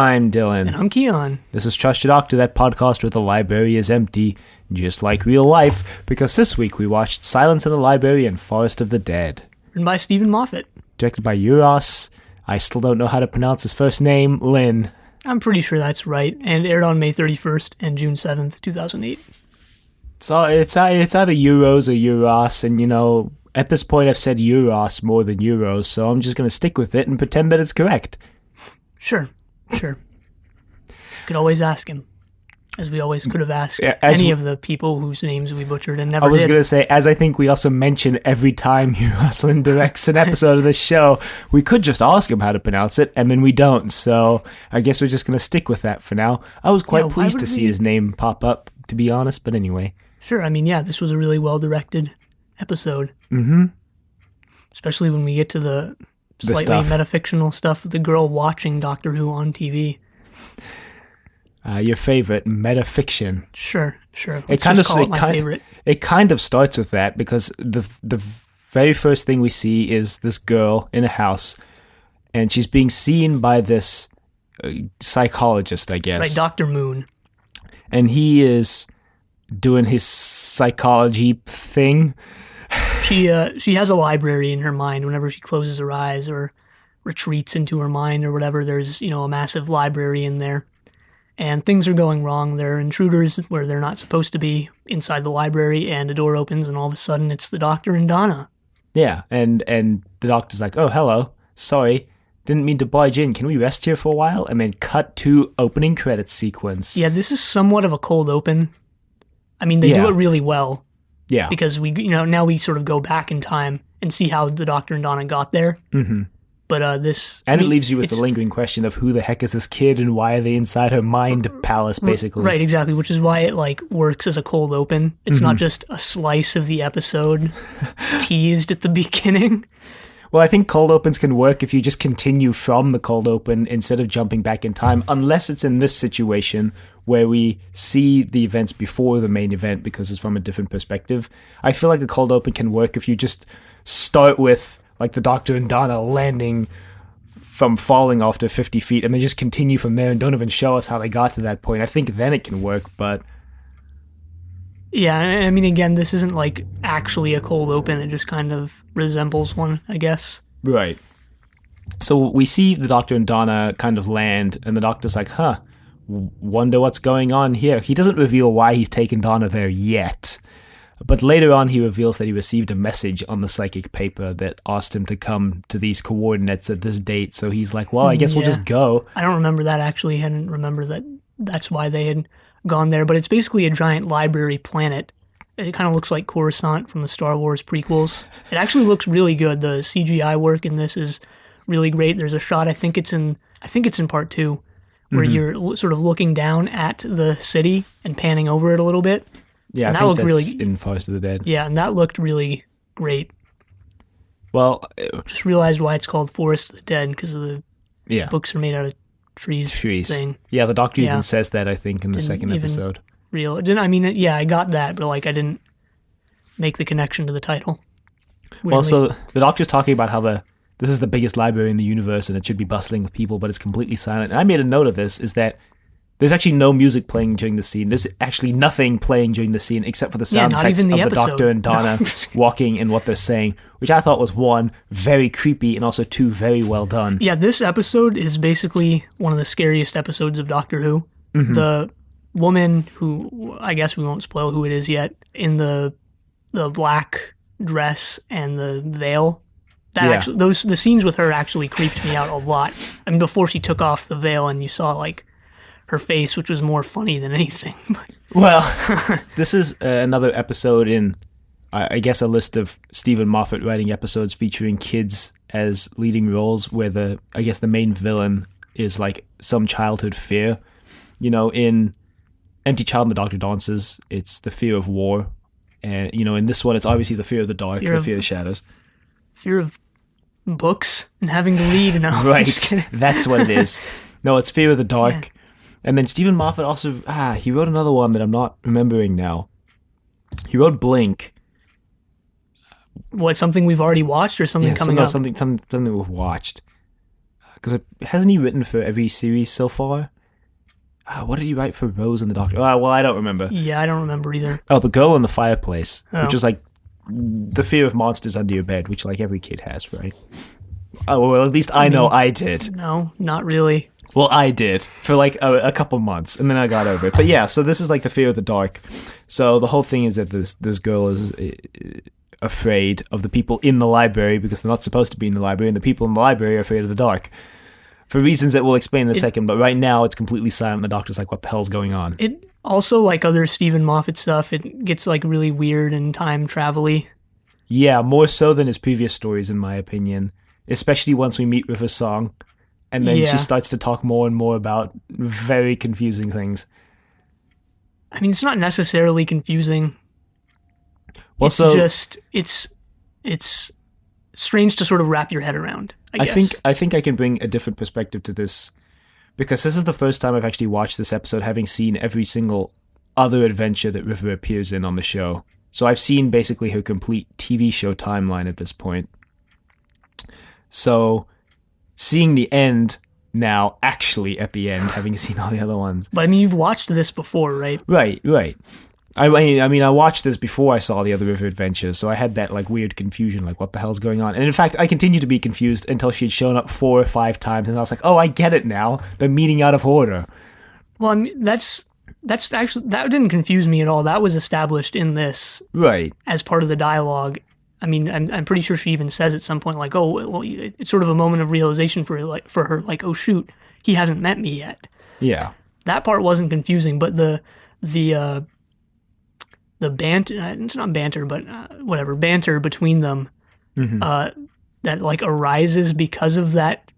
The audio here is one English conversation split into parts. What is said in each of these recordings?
I'm Dylan. And I'm Keon. This is Trust Your Doctor, that podcast where the library is empty, just like real life, because this week we watched Silence in the Library and Forest of the Dead. Written by Steven Moffat. Directed by Euros. I still don't know how to pronounce his first name, Lynn. I'm pretty sure that's right, and aired on May 31st and June 7th, 2008. So it's either Euros or Euros, and at this point I've said Euros more than Euros, so I'm just going to stick with it and pretend that it's correct. Sure. Could always ask him, as we always could have asked any of the people whose names we butchered and never did. I was going to say, as I think we also mention every time Lynn directs an episode of this show, we could just ask him how to pronounce it, and then we don't, so I guess we're just going to stick with that for now. I was quite pleased to see his name pop up, to be honest, but anyway. Sure, this was a really well-directed episode. Mm-hmm. Especially when we get to the slightly metafictional stuff with the girl watching Doctor Who on TV. Your favorite, metafiction. Sure. It kind of starts with that because the very first thing we see is this girl in a house, and she's being seen by this psychologist, I guess. Right, Dr. Moon. And he is doing his psychology thing. She has a library in her mind. Whenever she closes her eyes or retreats into her mind or whatever, there's a massive library in there. And things are going wrong. There are intruders where they're not supposed to be inside the library, and a door opens, and all of a sudden it's the Doctor and Donna. Yeah, and the Doctor's like, "Oh, hello. Sorry, didn't mean to barge in. Can we rest here for a while?" And then cut to opening credits sequence. Yeah, this is somewhat of a cold open. They do it really well. Yeah. Because now we sort of go back in time and see how the Doctor and Donna got there. Mm-hmm. But it leaves you with the lingering question of who the heck is this kid and why are they inside her mind palace, basically. Right, exactly, which is why it works as a cold open. It's not just a slice of the episode teased at the beginning. Well, I think cold opens can work if you just continue from the cold open instead of jumping back in time, unless it's in this situation where we see the events before the main event because it's from a different perspective. I feel like a cold open can work if you just start with the Doctor and Donna landing from falling off to 50 feet and then just continue from there and don't even show us how they got to that point. I think then it can work, but... Yeah, again, this isn't actually a cold open. It just kind of resembles one, I guess. Right. So we see the Doctor and Donna kind of land, and the Doctor's like, wonder what's going on here. He doesn't reveal why he's taken Donna there yet. But later on, he reveals that he received a message on the psychic paper that asked him to come to these coordinates at this date. So he's like, well, I guess we'll just go. I don't remember that, actually. I hadn't remembered that's why they had gone there. But it's basically a giant library planet. It kind of looks like Coruscant from the Star Wars prequels. It actually looks really good. The CGI work in this is really great. There's a shot, I think it's in part 2, where you're sort of looking down at the city and panning over it a little bit. Yeah, I think that's in Forest of the Dead. Yeah, and that looked really great. Well... Just realized why it's called Forest of the Dead, because of the books are made out of trees thing. Yeah, the Doctor even says that, I think, in the second episode. I got that, but I didn't make the connection to the title. Weirdly. Well, so the Doctor's talking about how this is the biggest library in the universe and it should be bustling with people, but it's completely silent. And I made a note of this, is that there's actually no music playing during the scene. There's actually nothing playing during the scene except for the sound effects of the Doctor and Donna walking and what they're saying, which I thought was, one, very creepy, and also, two, very well done. Yeah, this episode is basically one of the scariest episodes of Doctor Who. Mm-hmm. The woman who, I guess we won't spoil who it is yet, in the black dress and the veil, the scenes with her actually creeped me out a lot. Before she took off the veil and you saw, her face, which was more funny than anything. Well, this is another episode in, I guess, a list of Steven Moffat writing episodes featuring kids as leading roles where the main villain is some childhood fear. In Empty Child and the Doctor Dances, it's the fear of war. And, in this one, it's obviously the fear of the dark, fear of the shadows. Fear of books and having to read. No, right, that's what it is. No, it's fear of the dark. Yeah. And then Steven Moffat also, he wrote another one that I'm not remembering now. He wrote Blink. What, something we've already watched or something coming up? Something we've watched. because hasn't he written for every series so far? What did he write for Rose and the Doctor? Well, I don't remember. Yeah, I don't remember either. Oh, The Girl in the Fireplace, Oh. which is like the fear of monsters under your bed, which like every kid has, right? Oh, well, at least I know I did. No, not really. Well, I did for like a couple months, and then I got over it. But yeah, so this is like the fear of the dark. So the whole thing is that this girl is afraid of the people in the library because they're not supposed to be in the library, and the people in the library are afraid of the dark. For reasons that we'll explain in a second, but right now it's completely silent. The Doctor's like, what the hell's going on? It also, like other Steven Moffat stuff, it gets like really weird and time travel-y. Yeah, more so than his previous stories, in my opinion. Especially once we meet with a song, and then she starts to talk more and more about very confusing things. I mean, it's not necessarily confusing. Well, It's strange to sort of wrap your head around, I guess. I think I can bring a different perspective to this, because this is the first time I've actually watched this episode having seen every single other adventure that River appears in on the show. So I've seen basically her complete TV show timeline at this point. So seeing the end now, actually at the end, having seen all the other ones. But I mean, you've watched this before, right? Right. I mean, I watched this before I saw the other River adventures, so I had that like weird confusion, like what the hell's going on? And in fact, I continued to be confused until she'd shown up 4 or 5 times, and I was like, oh, I get it now. They're meeting out of order. Well, I mean, that's actually, that didn't confuse me at all. That was established in this, right, as part of the dialogue. I mean, I'm pretty sure she even says at some point, like, oh, well, it's sort of a moment of realization for her, like, oh shoot, he hasn't met me yet. Yeah, that part wasn't confusing, but the banter, it's not banter, but whatever, banter between them, that like arises because of that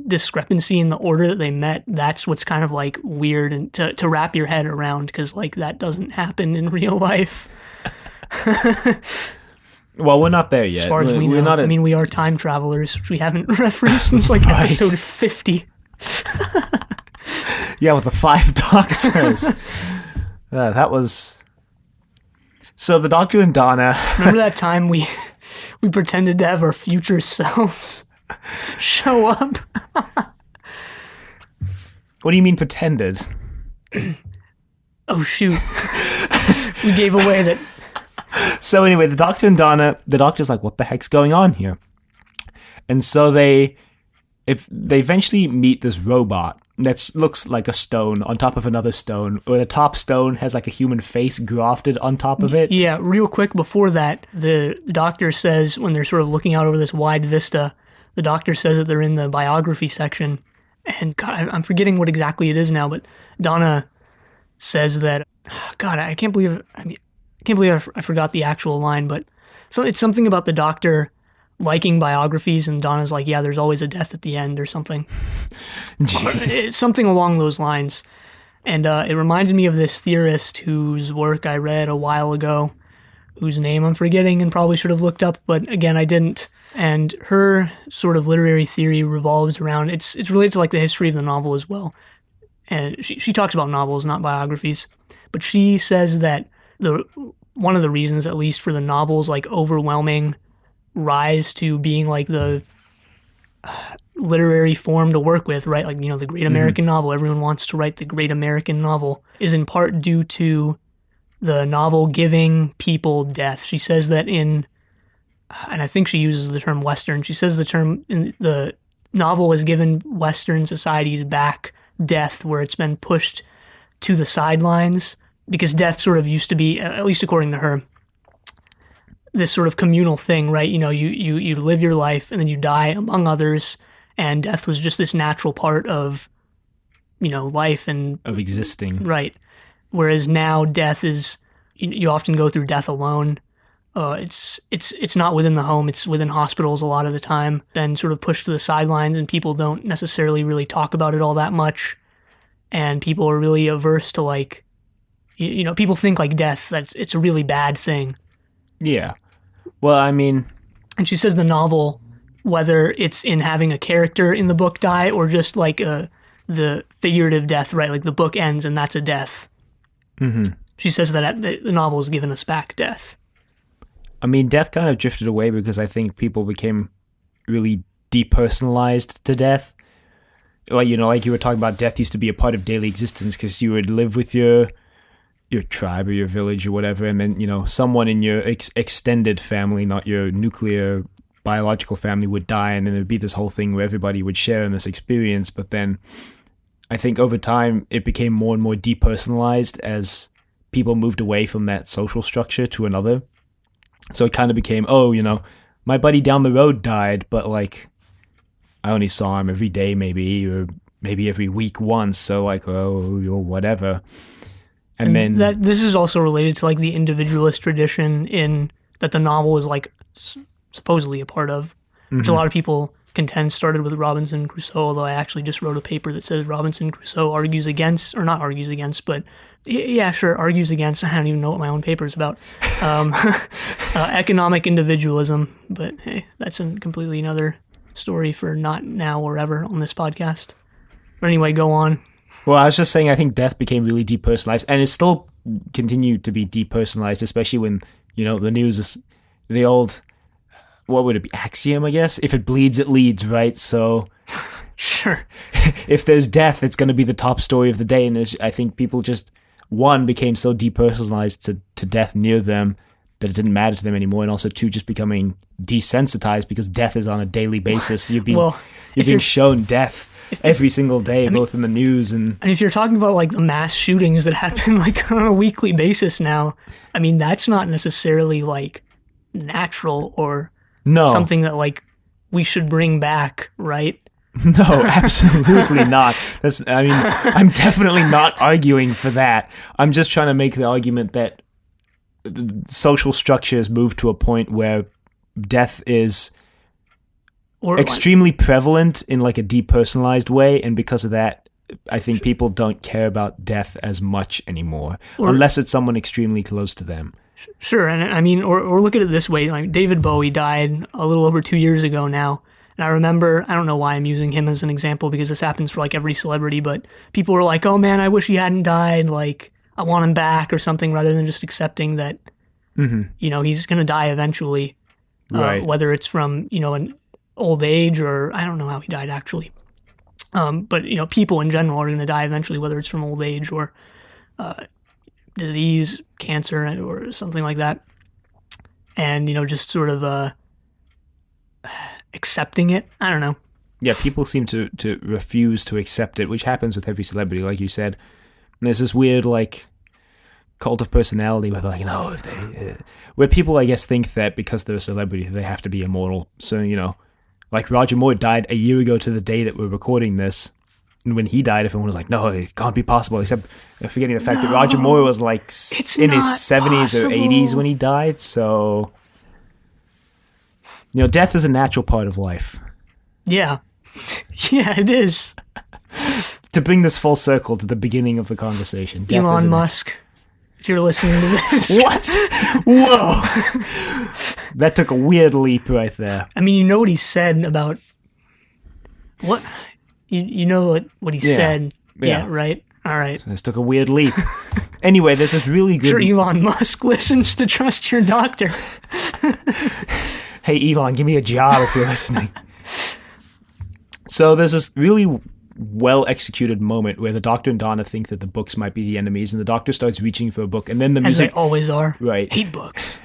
discrepancy in the order that they met, that's what's kind of like weird and to wrap your head around, because like that doesn't happen in real life. Well, we're not there yet. As far as we know. I mean, we are time travelers, which we haven't referenced since like episode 50. Yeah, with the 5 doctors. That was... So the Doctor and Donna... Remember that time we pretended to have our future selves show up? What do you mean pretended? Oh, shoot. We gave away that... So anyway, the Doctor and Donna, the Doctor's like, what the heck's going on here? And so they eventually meet this robot that looks like a stone on top of another stone, where the top stone has like a human face grafted on top of it. Yeah, real quick before that, the Doctor says, when they're sort of looking out over this wide vista, the Doctor says that they're in the biography section, and God, I'm forgetting what exactly it is now, but Donna says that, God, I can't believe I forgot the actual line, but it's something about the Doctor liking biographies, and Donna's like, yeah, there's always a death at the end or something. It's something along those lines. And it reminded me of this theorist whose work I read a while ago, whose name I'm forgetting and probably should have looked up, but again, I didn't. And her sort of literary theory revolves around, it's related to like the history of the novel as well. And she talks about novels, not biographies. But she says that one of the reasons, at least, for the novel's like overwhelming rise to being like the literary form to work with, right? Like, you know, the great American novel. Everyone wants to write the great American novel, is in part due to the novel giving people death. She says that and I think she uses the term Western. She says the novel has given Western societies back death, where it's been pushed to the sidelines, because death sort of used to be, at least according to her, this sort of communal thing, right? You know, you live your life and then you die among others, and death was just this natural part of, you know, life and of existing. Right. Whereas now death is, you often go through death alone. It's not within the home, it's within hospitals a lot of the time, been sort of pushed to the sidelines, and people don't necessarily really talk about it all that much. And people are really averse to, like, you know, people think like death, it's a really bad thing. Yeah. Well, I mean... And she says the novel, whether it's in having a character in the book die or just like the figurative death, right? Like the book ends and that's a death. Mm-hmm. She says that the novel has given us back death. I mean, death kind of drifted away because I think people became really depersonalized to death. like, you know, like you were talking about, death used to be a part of daily existence because you would live with your tribe or your village or whatever, and then, you know, someone in your extended family, not your nuclear biological family, would die, and then it'd be this whole thing where everybody would share in this experience. But then I think over time it became more and more depersonalized as people moved away from that social structure to another. So it kind of became, oh, you know, my buddy down the road died, but like I only saw him every day, maybe, or maybe every week once. So like, oh, whatever. And then that this is also related to like the individualist tradition in that the novel is like supposedly a part of, which a lot of people contend started with Robinson Crusoe, although I actually just wrote a paper that says Robinson Crusoe argues against, or not argues against, but yeah, sure, argues against, I don't even know what my own paper is about, economic individualism, but hey, that's a completely another story for not now or ever on this podcast. But anyway, go on. Well, I was just saying, I think death became really depersonalized, and it still continued to be depersonalized, especially when, you know, the news is the old, what would it be, axiom, I guess? If it bleeds, it leads, right? So, sure. If there's death, it's going to be the top story of the day, and I think people just, one, became so depersonalized to death near them that it didn't matter to them anymore, and also two, just becoming desensitized because death is on a daily basis. You're being shown death every single day, both in the news and if you're talking about like the mass shootings that happen like on a weekly basis now, I mean, that's not necessarily like natural or something that like we should bring back, right? No, absolutely not. I'm definitely not arguing for that. I'm just trying to make the argument that social structures move to a point where death is extremely prevalent in like a depersonalized way, and because of that, I think people don't care about death as much anymore, unless it's someone extremely close to them. Sure, and I mean, or look at it this way, like David Bowie died a little over 2 years ago now, and I remember, I don't know why I'm using him as an example because this happens for like every celebrity, but people were like, oh man, I wish he hadn't died, like, I want him back or something, rather than just accepting that, you know, he's going to die eventually, right. Whether it's from, you know, an old age, or I don't know how he died actually. But, you know, people in general are going to die eventually, whether it's from old age or disease, cancer, or something like that. And, you know, just sort of accepting it. I don't know. Yeah, people seem to refuse to accept it, which happens with every celebrity, like you said. And there's this weird, like, cult of personality where they're like, no, if they... where people, I guess, think that because they're a celebrity, they have to be immortal. So, you know, like Roger Moore died a year ago to the day that we're recording this. And when he died, everyone was like, no, it can't be possible. Except forgetting the fact that Roger Moore was like in his 70s or 80s when he died. So, you know, death is a natural part of life. Yeah. Yeah, it is. To bring this full circle to the beginning of the conversation. Elon Musk, if you're listening to this. What? Whoa. That took a weird leap right there. I mean, you know what he said about... What? You know what he said. Yeah, right? All right. So this took a weird leap. Anyway, there's this really good... Sure, Elon Musk listens to Trust Your Doctor. Hey, Elon, give me a job if you're listening. So there's this really well-executed moment where the Doctor and Donna think that the books might be the enemies, and the Doctor starts reaching for a book, and then the music... As they always are. Right. Hate books.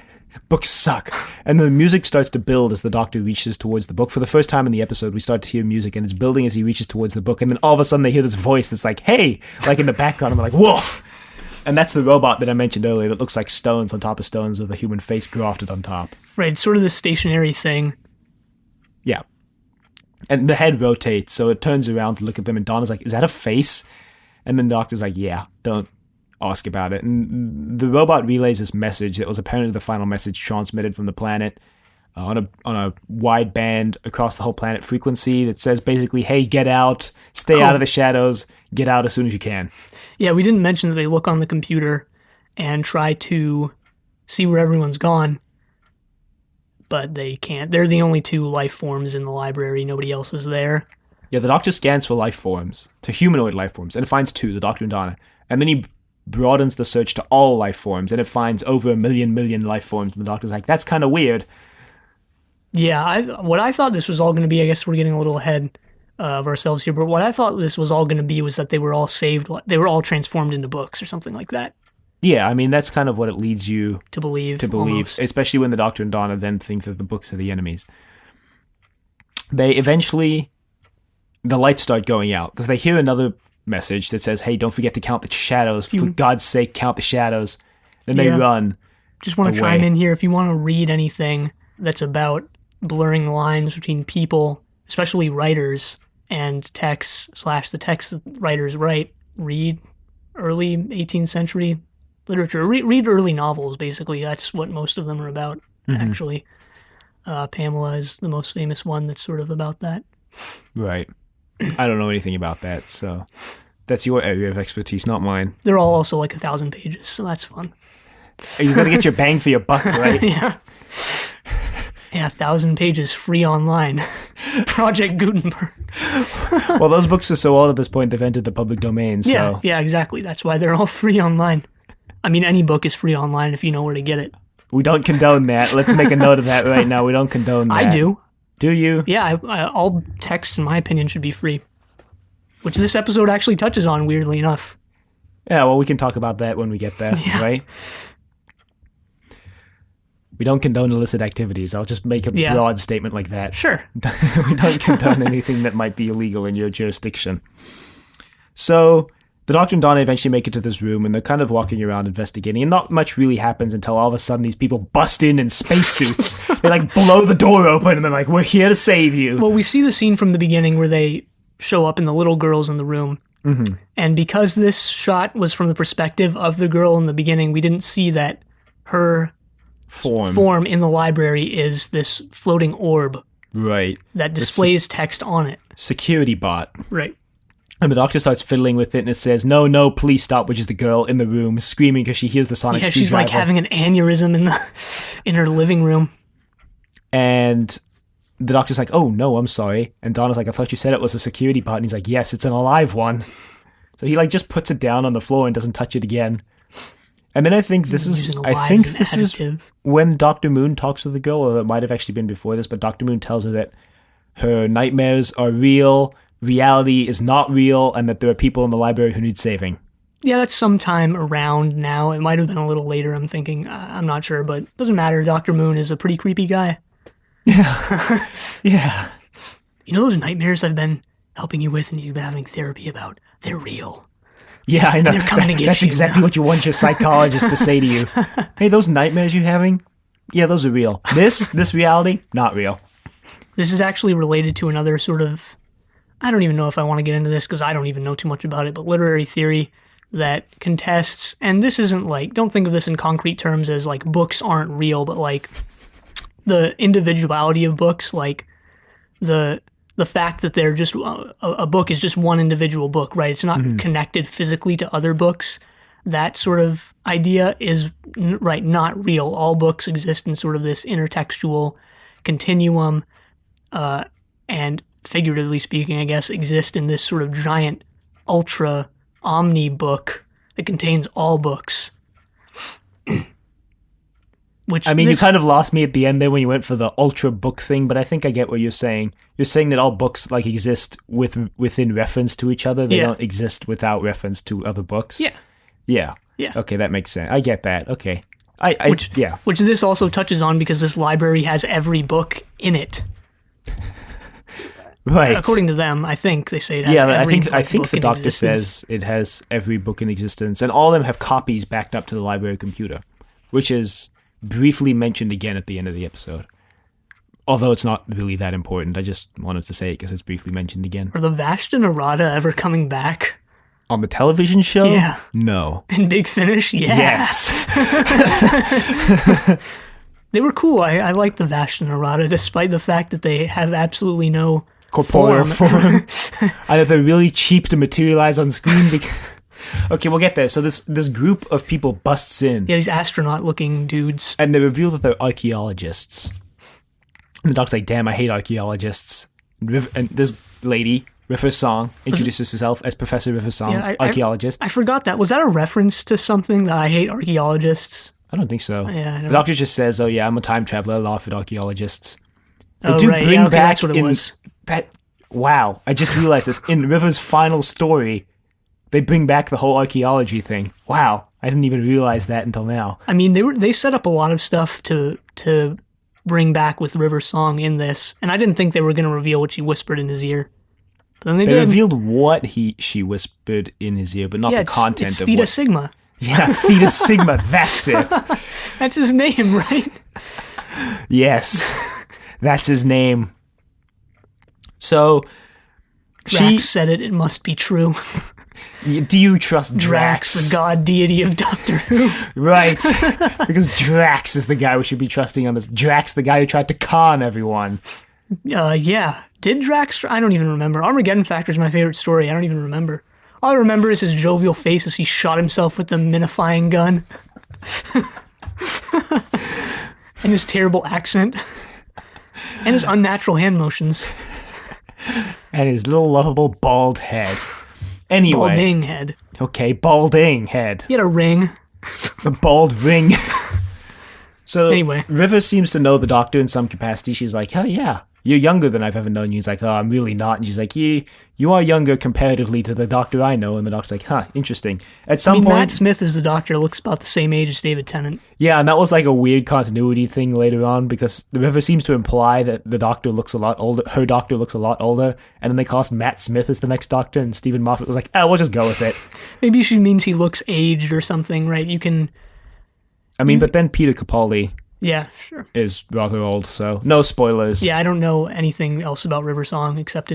Books suck. And the music starts to build as the Doctor reaches towards the book. For the first time in the episode, we start to hear music, and it's building as he reaches towards the book, and then all of a sudden they hear this voice that's like, hey! Like in the background, and they're like, whoa! And that's the robot that I mentioned earlier that looks like stones on top of stones with a human face grafted on top. Right, it's sort of the stationary thing. Yeah. And the head rotates, so it turns around to look at them, and Donna's like, is that a face? And then the Doctor's like, yeah, don't ask about it. And the robot relays this message that was apparently the final message transmitted from the planet on a wide band across the whole planet frequency that says basically, hey, get out, stay out of the shadows, get out as soon as you can. Yeah, we didn't mention that they look on the computer and try to see where everyone's gone, but they can't. They're the only two life forms in the library. Nobody else is there. Yeah, the Doctor scans for life forms, to humanoid life forms, and it finds two, the Doctor and Donna. And then he broadens the search to all life forms, and it finds over 1 million life forms, and the Doctor's like, that's kind of weird. Yeah, what I thought this was all going to be, I guess we're getting a little ahead, of ourselves here, but what I thought this was all going to be was that they were all saved, they were all transformed into books or something like that. Yeah, I mean, that's kind of what it leads you to believe, almost. Especially when the Doctor and Donna then think that the books are the enemies. They eventually, the lights start going out because they hear another message that says, hey, don't forget to count the shadows. For God's sake, count the shadows. Then they run. Just want to chime in here. If you want to read anything that's about blurring lines between people, especially writers, and texts / the texts that writers write, read early 18th century literature. Read early novels, basically. That's what most of them are about, actually. Pamela is the most famous one that's sort of about that. Right. I don't know anything about that, so that's your area of expertise, not mine. They're all also like 1,000 pages, so that's fun. You got to get your bang for your buck, right? Yeah. Yeah, 1,000 pages free online. Project Gutenberg. Well, those books are so old at this point, they've entered the public domain, so... Yeah, exactly. That's why they're all free online. I mean, any book is free online if you know where to get it. We don't condone that. Let's make a note of that right now. We don't condone that. I do. Do you? Yeah, all text, in my opinion, should be free. Which this episode actually touches on, weirdly enough. Yeah, well, we can talk about that when we get there, right? We don't condone illicit activities. I'll just make a broad statement like that. Sure. We don't condone anything that might be illegal in your jurisdiction. So... the Doctor and Donna eventually make it to this room, and they're kind of walking around investigating, and not much really happens until all of a sudden these people bust in spacesuits. They, blow the door open, and they're like, we're here to save you. Well, we see the scene from the beginning where they show up and the little girl's in the room. Mm-hmm. And because this shot was from the perspective of the girl in the beginning, we didn't see that her form in the library is this floating orb. Right. That displays text on it. Security bot. Right. And the Doctor starts fiddling with it, and it says, no, please stop, which is the girl in the room screaming because she hears the sonic screwdriver. She's having an aneurysm in her living room. And the Doctor's like, oh, no, I'm sorry. And Donna's like, I thought you said it was a security bot. And he's like, yes, it's an alive one. So he just puts it down on the floor and doesn't touch it again. And then I think this is when Dr. Moon talks to the girl, or it might have actually been before this, but Dr. Moon tells her that her nightmares are real, reality is not real, and that there are people in the library who need saving. Yeah, that's sometime around now. It might have been a little later, I'm thinking. I'm not sure, but it doesn't matter. Dr. Moon is a pretty creepy guy. Yeah. Yeah. You know those nightmares I've been helping you with and you've been having therapy about? They're real. Yeah, I know. They're coming to get That's you. Exactly what you want your psychologist to say to you. Hey, those nightmares you're having? Yeah, those are real. This reality, not real. This is actually related to another sort of, I don't even know if I want to get into this because I don't even know too much about it, but literary theory that contests, and this isn't don't think of this in concrete terms as books aren't real, but the individuality of books, the fact that they're just, a book is just one individual book, right? It's not connected physically to other books. That sort of idea is, not real. All books exist in sort of this intertextual continuum, and figuratively speaking, I guess, exist in this sort of giant ultra omni book that contains all books. You kind of lost me at the end there when you went for the ultra book thing, but I think I get what you're saying. You're saying that all books exist within reference to each other. They don't exist without reference to other books. Yeah. Yeah. Yeah. Okay, that makes sense. I get that. Okay. Which this also touches on because this library has every book in it. Right. According to them, I think they say it has every book I think the Doctor existence. says it has every book in existence, and all of them have copies backed up to the library computer, which is briefly mentioned again at the end of the episode. Although it's not really that important. I just wanted to say it because it's briefly mentioned again. Are the Vashta Narada ever coming back? On the television show? Yeah. No. In Big Finish? Yeah. Yes. They were cool. I like the Vashta Narada, despite the fact that they have absolutely no corporeal form. Either they're really cheap to materialize on screen. Okay, we'll get there. So this group of people busts in. Yeah, these astronaut-looking dudes. And they reveal that they're archaeologists. And the Doc's like, damn, I hate archaeologists. And this lady, River Song, introduces herself as Professor River Song, archaeologist. I forgot that. Was that a reference to something that I hate archaeologists? I don't think so. Yeah, the Doctor just says, oh yeah, I'm a time traveler, I laugh at archaeologists. They bring back that's what it was. That Wow, I just realized this. In River's final story, they bring back the whole archaeology thing. Wow, I didn't even realize that until now. I mean, they set up a lot of stuff to bring back with River's song in this, and I didn't think they were going to reveal what she whispered in his ear. But then they did. Revealed what she whispered in his ear, but not the content it's of Theta what... Sigma. Yeah, Theta Sigma, that's it. That's his name, right? Yes, that's his name. So, Drax said it must be true. Do you trust Drax, the god deity of Doctor Who? Right, because Drax is the guy we should be trusting on this. Drax, the guy who tried to con everyone. Yeah. Did Drax... I don't even remember. Armageddon Factor is my favorite story. I don't even remember. All I remember is his jovial face as he shot himself with the minifying gun. And his terrible accent. And his unnatural hand motions. And his little lovable bald head. Anyway. Balding head. Okay, balding head. He had a ring. A bald ring. So, anyway. River seems to know the Doctor in some capacity. She's like, hell yeah, you're younger than I've ever known you. He's like, oh, I'm really not. And she's like, you are younger comparatively to the Doctor I know. And the Doctor's like, huh, interesting. At some point... Matt Smith as the Doctor looks about the same age as David Tennant. Yeah, and that was like a weird continuity thing later on, because the River seems to imply that the Doctor looks a lot older, her Doctor looks a lot older, and then they cast Matt Smith as the next Doctor, and Steven Moffat was like, we'll just go with it. Maybe she means he looks aged or something, right? You can... I mean, but then Peter Capaldi... Yeah, sure. Is rather old, so no spoilers. Yeah, I don't know anything else about River Song except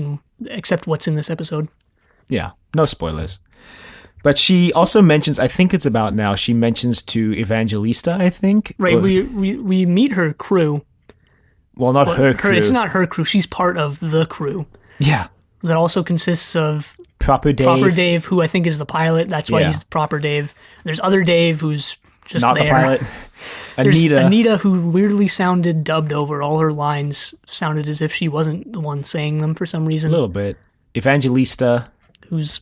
what's in this episode. Yeah, no spoilers. But she also mentions, I think it's about now, she mentions to Evangelista, I think. Right, we meet her crew. Well, not her crew. It's not her crew, she's part of the crew. Yeah. That also consists of Proper Dave, who I think is the pilot. That's why he's the Proper Dave. There's Other Dave, who's just not there. The pilot. Anita, who weirdly sounded dubbed over. All her lines sounded as if she wasn't the one saying them for some reason. A little bit. Evangelista, who's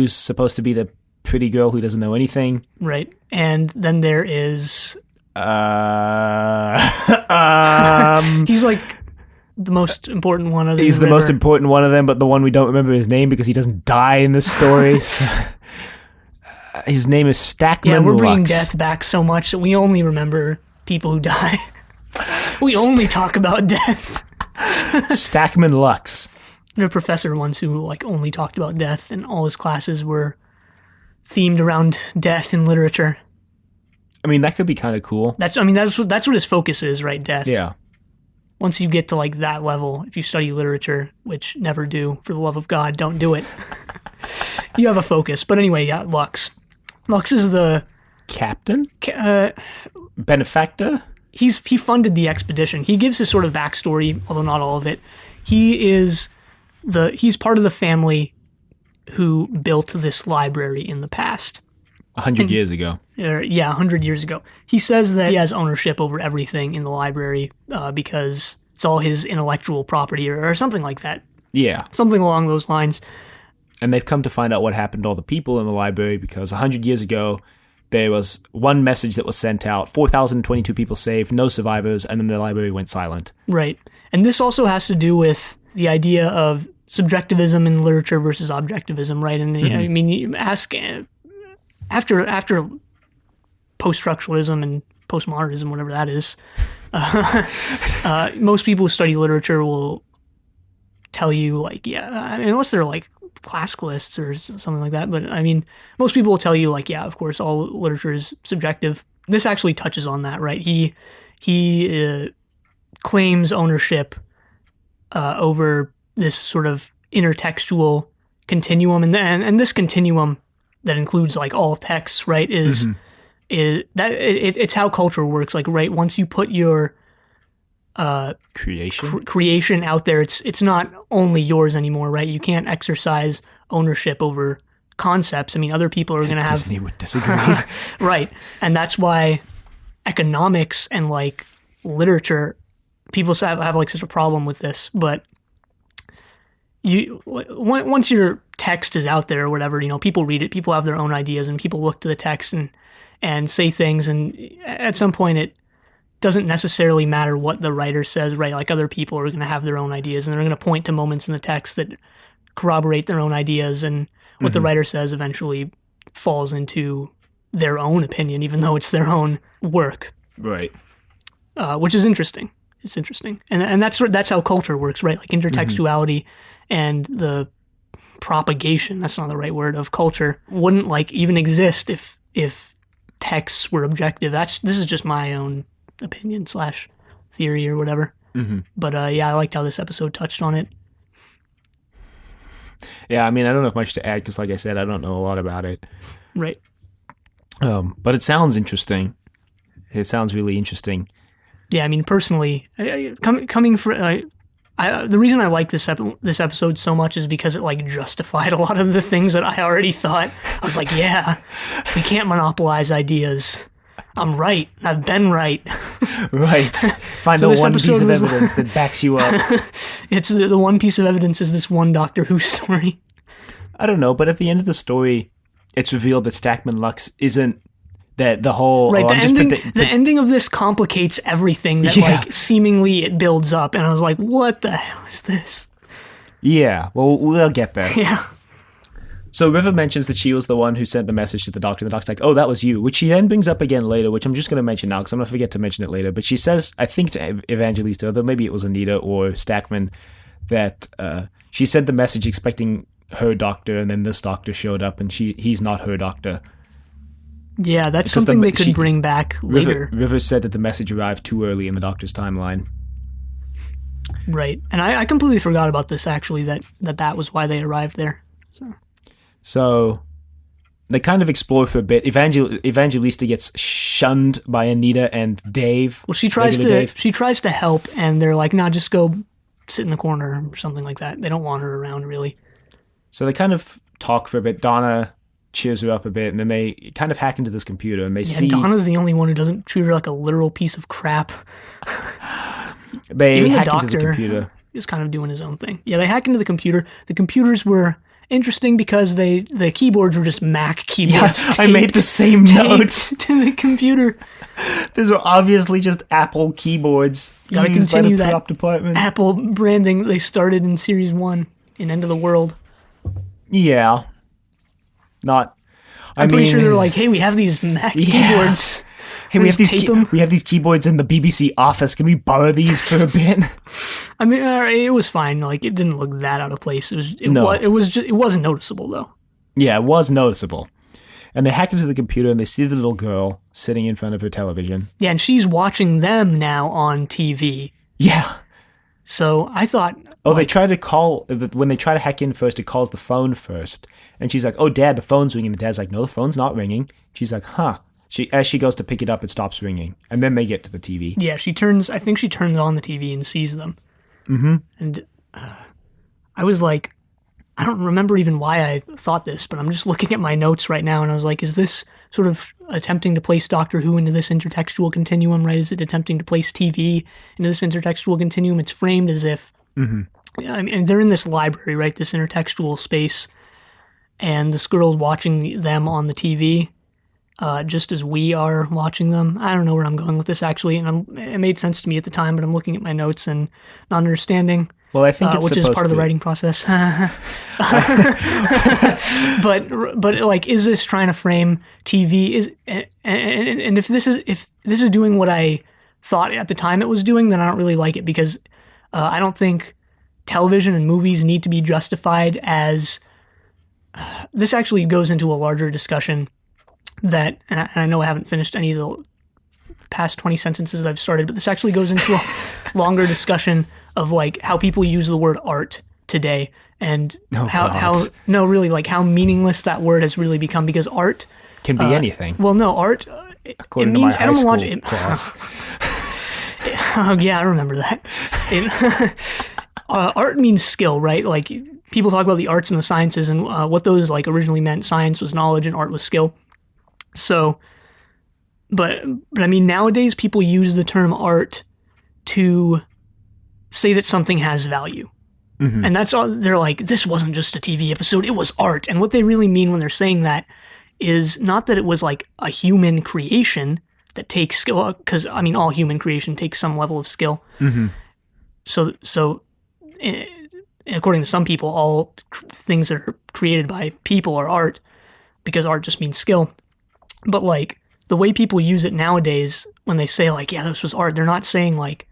supposed to be the pretty girl who doesn't know anything. Right. And then there is... He's like the most important one of them. He's the most important one of them, but the one we don't remember his name because he doesn't die in this story. His name is Stackman Lux. Yeah, we're bringing death back so much that we only remember people who die. We only talk about death. Stackman Lux. The professor once who only talked about death, and all his classes were themed around death in literature. I mean, that could be kind of cool. That's what his focus is, right? Death. Yeah. Once you get to that level, if you study literature, which never do, for the love of God, don't do it. You have a focus. But anyway, yeah, Lux. Lux is the... Captain? Benefactor? He funded the expedition. He gives his sort of backstory, although not all of it. He's part of the family who built this library in the past. 100 years ago. Yeah, 100 years ago. He says that he has ownership over everything in the library because it's all his intellectual property or something like that. Yeah. Something along those lines. And they've come to find out what happened to all the people in the library because 100 years ago, there was one message that was sent out, 4,022 people saved, no survivors, and then the library went silent. Right. And this also has to do with the idea of subjectivism in literature versus objectivism, right? And I mean, you ask, after post-structuralism and postmodernism, whatever that is, most people who study literature will tell you, unless they're classicalists or something like that, but I mean, most people will tell you of course all literature is subjective. This actually touches on that, right? He claims ownership over this sort of intertextual continuum, and this continuum that includes all texts, right, is that it's how culture works, right, once you put your creation out there, it's not only yours anymore, right? You can't exercise ownership over concepts. I mean, other people are going to have... Disney would disagree. Right. And that's why economics and literature, people have such a problem with this, but once your text is out there or whatever, people read it, people have their own ideas, and people look to the text and say things, and at some point doesn't necessarily matter what the writer says, right? Like other people are going to have their own ideas and they're going to point to moments in the text that corroborate their own ideas, and what the writer says eventually falls into their own opinion, even though it's their own work. Right. Which is interesting. It's interesting. And that's how culture works, right? Like intertextuality and the propagation, that's not the right word, of culture wouldn't like even exist if texts were objective. This is just my own opinion / theory or whatever. But yeah, I liked how this episode touched on it. Yeah, I mean, I don't have much to add because, like I said, I don't know a lot about it. Right. But it sounds interesting. It sounds really interesting. Yeah, I mean, personally, coming from the reason I like this episode so much is because it like justified a lot of the things that I already thought. I was like, yeah, we can't monopolize ideas. I'm right. I've been right. Right. Find the one piece of evidence that backs you up. It's the one piece of evidence is this one Doctor Who story. I don't know, but at the end of the story, it's revealed that Stackman Lux isn't that the whole... Right, the ending of this complicates everything that like seemingly it builds up, and I was like, what the hell is this? Yeah, well, we'll get there. Yeah. So River mentions that she was the one who sent the message to the Doctor, and the Doctor's like, oh, that was you, which she then brings up again later, which I'm just going to mention now, because I'm going to forget to mention it later, but she says, I think to Evangelista, though maybe it was Anita or Stackman, that she sent the message expecting her Doctor, and then this Doctor showed up, and he's not her Doctor. Yeah, that's because something they could bring back later. River said that the message arrived too early in the Doctor's timeline. Right, and I completely forgot about this, actually, that was why they arrived there. So they kind of explore for a bit. Evangelista gets shunned by Anita and Dave. Well, she tries to help, and they're like, nah, just go sit in the corner or something like that. They don't want her around, really. So they kind of talk for a bit. Donna cheers her up a bit, and then they kind of hack into this computer, and they see... Donna's the only one who doesn't treat her like a literal piece of crap. They hack into the computer. Is kind of doing his own thing. Yeah, they hack into the computer. The computers were... interesting because the keyboards were just Mac keyboards. Yeah, I made the same note to the computer. These were obviously just Apple keyboards Gotta used continue by the that prop department. Apple branding they started in Series 1 in End of the World. Yeah. I'm pretty sure they're like, hey, we have these Mac keyboards. Hey, we have these keyboards in the BBC office. Can we borrow these for a bit? I mean, it was fine. Like, it didn't look that out of place. It wasn't noticeable though. Yeah, it was noticeable. And they hack into the computer and they see the little girl sitting in front of her television. Yeah, and she's watching them now on TV. Yeah. So I thought... Oh, they try to call... When they try to hack in first, it calls the phone first. And she's like, oh, Dad, the phone's ringing. And Dad's like, no, the phone's not ringing. She's like, huh. As she goes to pick it up, it stops ringing. And then they get to the TV. Yeah, I think she turns on the TV and sees them. Mm-hmm. And I was like, I don't remember even why I thought this, but I'm just looking at my notes right now, and I was like, is this sort of attempting to place Doctor Who into this intertextual continuum, right? Is it attempting to place TV into this intertextual continuum? It's framed as if, I mean, they're in this library, right, this intertextual space, and this girl's watching them on the TV, just as we are watching them. I don't know where I'm going with this, actually, and it made sense to me at the time, but I'm looking at my notes and not understanding. Well, I think it's which is part of the writing process. but like, is this trying to frame TV? And if this is doing what I thought at the time it was doing, then I don't really like it, because I don't think television and movies need to be justified as. This actually goes into a larger discussion that, and I know I haven't finished any of the past 20 sentences I've started, but this actually goes into a longer discussion of like how people use the word art today, and how meaningless that word has really become, because art can be anything. Well, no, art according to my high school class. Oh yeah, I remember that. Art means skill, right? Like, people talk about the arts and the sciences, and what those like originally meant. Science was knowledge and art was skill. So, but I mean, nowadays people use the term art to say that something has value. Mm-hmm. And that's all. They're like, this wasn't just a TV episode, it was art. And what they really mean when they're saying that is not that it was like a human creation that takes skill, because I mean all human creation takes some level of skill. So according to some people, all things that are created by people are art, because art just means skill. But like the way people use it nowadays, when they say like, yeah, this was art, they're not saying like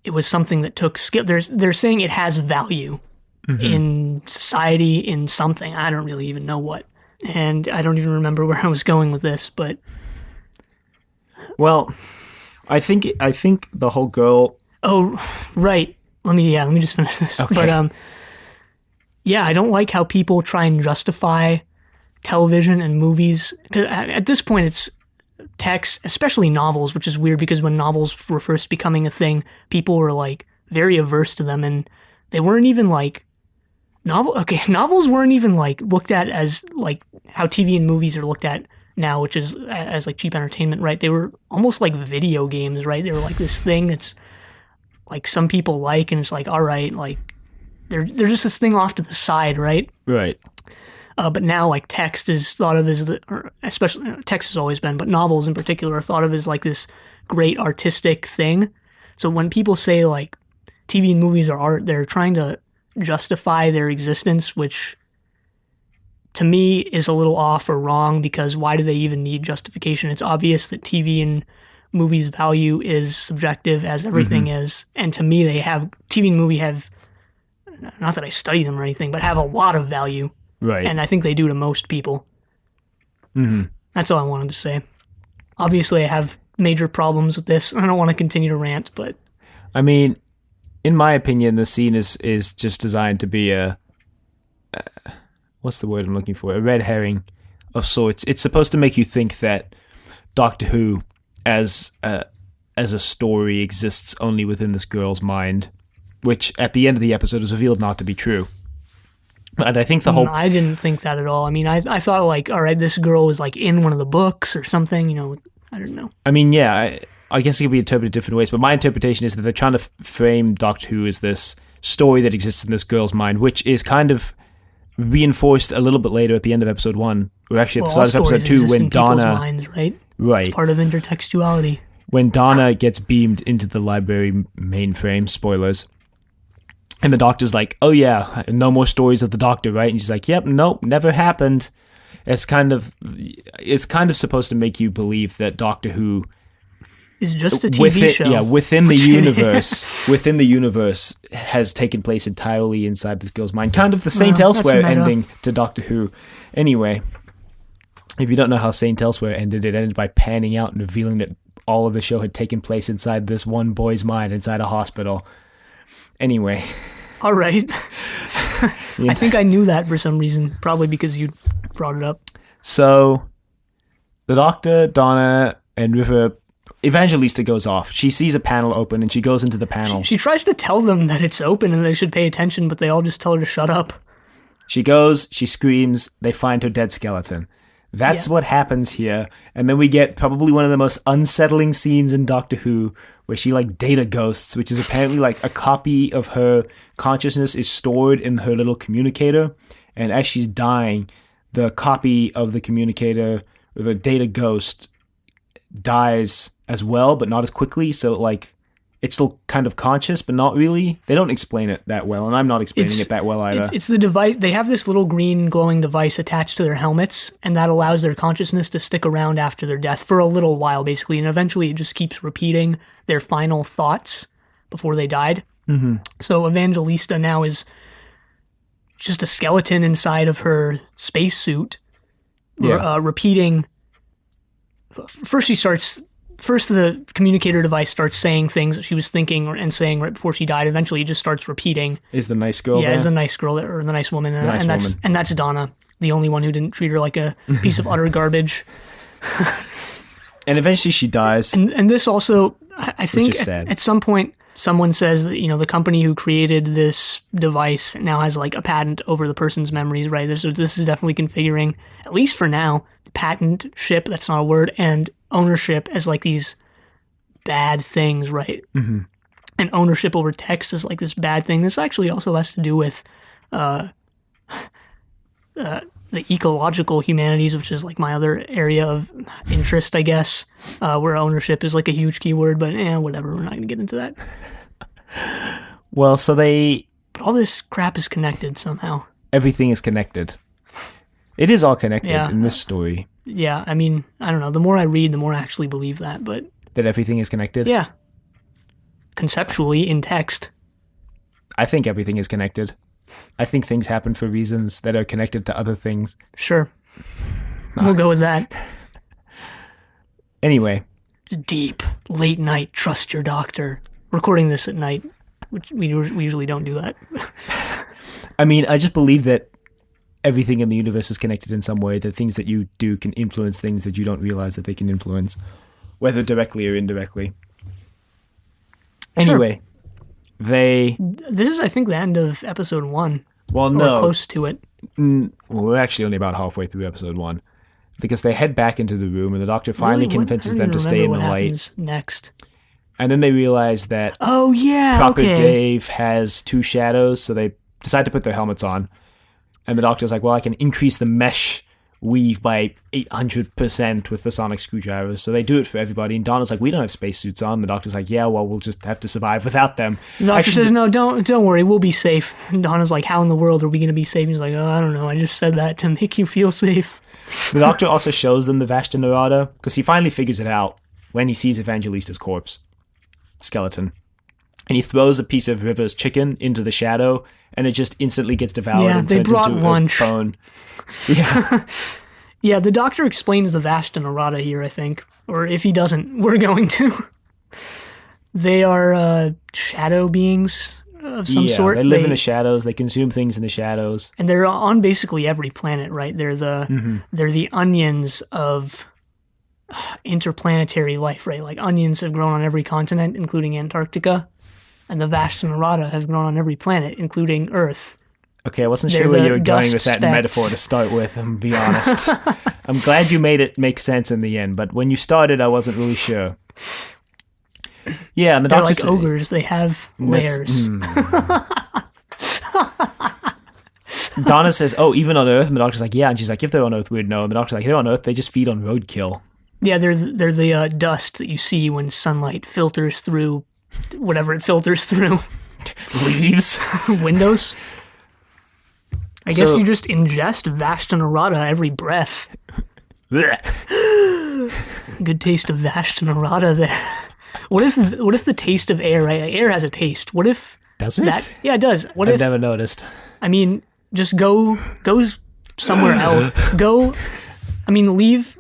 it was something that took skill. They're saying it has value in society, in something. I don't really even know what. And I don't even remember where I was going with this, but well, I think the whole girl. Oh, right. Let me just finish this. Okay. But yeah, I don't like how people try and justify television and movies, because at this point it's text, especially novels, which is weird because when novels were first becoming a thing, people were like very averse to them, and they weren't even like novels weren't even like looked at as like how TV and movies are looked at now, which is as like cheap entertainment, right? They were almost like video games, right? They were like this thing that's like some people like, and it's like, all right, like they're just this thing off to the side, right? Right. But now, like, text is thought of as especially text has always been, but novels in particular are thought of as like this great artistic thing. So when people say like TV and movies are art, they're trying to justify their existence, which to me is a little off or wrong, because why do they even need justification? It's obvious that TV and movies' value is subjective, as everything is, and to me, TV and movie have, not that I study them or anything, but have a lot of value. Right. And I think they do to most people. That's all I wanted to say. Obviously, I have major problems with this. I don't want to continue to rant, but I mean, in my opinion, the scene is just designed to be a what's the word I'm looking for? A red herring of sorts. It's supposed to make you think that Doctor Who, as a story, exists only within this girl's mind, which at the end of the episode is revealed not to be true. And I think the whole... I didn't think that at all. I mean, I thought like, all right, this girl was like in one of the books or something, I don't know. I mean, yeah, I guess it could be interpreted different ways, but my interpretation is that they're trying to frame Doctor Who as this story that exists in this girl's mind, which is kind of reinforced a little bit later at the end of episode 1, or actually at the start of episode 2, when Donna... minds, right? Right. It's part of intertextuality. When Donna gets beamed into the library mainframe, spoilers, and the Doctor's like, oh yeah, no more stories of the Doctor, right? And she's like, yep, nope, never happened. It's kind of supposed to make you believe that Doctor Who is just a TV show. Yeah, within the universe has taken place entirely inside this girl's mind. Kind of the Saint Elsewhere ending to Doctor Who. Anyway, if you don't know how Saint Elsewhere ended, it ended by panning out and revealing that all of the show had taken place inside this one boy's mind inside a hospital. Anyway. All right. I think I knew that for some reason, probably because you brought it up. So, the Doctor, Donna, and River... Evangelista goes off. She sees a panel open, and she goes into the panel. She tries to tell them that it's open and they should pay attention, but they all just tell her to shut up. She goes, she screams, they find her dead skeleton. That's what happens here. And then we get probably one of the most unsettling scenes in Doctor Who, where she like data ghosts, which is apparently like a copy of her consciousness is stored in her little communicator. And as she's dying, the copy of the communicator, or the data ghost, dies as well, but not as quickly. So like it's still kind of conscious, but not really. They don't explain it that well, and I'm not explaining it that well either. It's the device. They have this little green glowing device attached to their helmets, and that allows their consciousness to stick around after their death for a little while, basically. And eventually it just keeps repeating their final thoughts before they died. Mm-hmm. So Evangelista now is just a skeleton inside of her spacesuit, repeating. First, the communicator device starts saying things that she was thinking and saying right before she died. Eventually, it just starts repeating. Is the nice girl? Yeah, is the nice girl or the nice woman, and that's Donna, the only one who didn't treat her like a piece of utter garbage. And eventually, she dies. And this also, I think, at some point, someone says that the company who created this device now has like a patent over the person's memories, right? This is definitely configuring, at least for now, patentship. That's not a word, and ownership as like these bad things, right? Mm-hmm. And ownership over text is like this bad thing. This actually also has to do with the ecological humanities, which is like my other area of interest, I guess, where ownership is like a huge keyword, but whatever, we're not going to get into that. Well, so But all this crap is connected somehow. everything is connected. It is all connected Yeah. in this story. Yeah, I mean, I don't know. The more I read, the more I actually believe that, but That everything is connected? yeah. Conceptually, in text. I think everything is connected. I think things happen for reasons that are connected to other things. Sure. We'll go with that. Anyway, It's deep, late night, trust your doctor. Recording this at night, which we usually don't do that. I mean, I just believe that everything in the universe is connected in some way, that things that you do can influence things that you don't realize that they can influence, whether directly or indirectly. Anyway, This is, I think, the end of episode 1. Well, or no. close to it. Well, we're actually only about halfway through episode 1. Because they head back into the room and the doctor finally Really? convinces I don't them even to stay in remember the what light. happens next. And then they realize that Oh, yeah, Trucker okay. Dave has 2 shadows, so they decide to put their helmets on. And the doctor's like, well, I can increase the mesh weave by 800% with the sonic screwdrivers. So they do it for everybody. And Donna's like, we don't have spacesuits on. The doctor's like, yeah, well, we'll just have to survive without them. The doctor Actually, says, no, don't worry, we'll be safe. And Donna's like, how in the world are we going to be safe? And he's like, oh, I don't know, I just said that to make you feel safe. the doctor also shows them the Vashta Nerada, because he finally figures it out when he sees Evangelista's corpse. Skeleton. And he throws a piece of River's chicken into the shadow, and it just instantly gets devoured Yeah, and they turns brought into lunch. a bone. Yeah. Yeah, the doctor explains the Vashta Nerada here, I think. Or if he doesn't, we're going to. They are shadow beings of some sort. They live in the shadows. They consume things in the shadows. And they're on basically every planet, right? They're the onions of interplanetary life, right? Like onions have grown on every continent, including Antarctica. And the Vashta Nerada have grown on every planet, including Earth. Okay, I wasn't They're sure where the you were going dust with that specks. metaphor to start with, I'm going to be honest. I'm glad you made it make sense in the end, but when you started, I wasn't really sure. Yeah, and the They're doctor like said- ogres. They have layers. Donna says, oh, even on Earth? And the doctor's like, yeah. And she's like, if they're on Earth, we'd know. And the doctor's like, they're on Earth, they just feed on roadkill. Yeah, they're the dust that you see when sunlight filters through whatever it filters through. Leaves. Windows. I guess So- you just ingest Vashta Nerada every breath. Blech. Good taste of Vashta Nerada there. What if the taste of air, right? Air has a taste. What if Does it? that? Yeah, it does. What I've if? never noticed. I mean, just go somewhere else. Go. I mean, leave.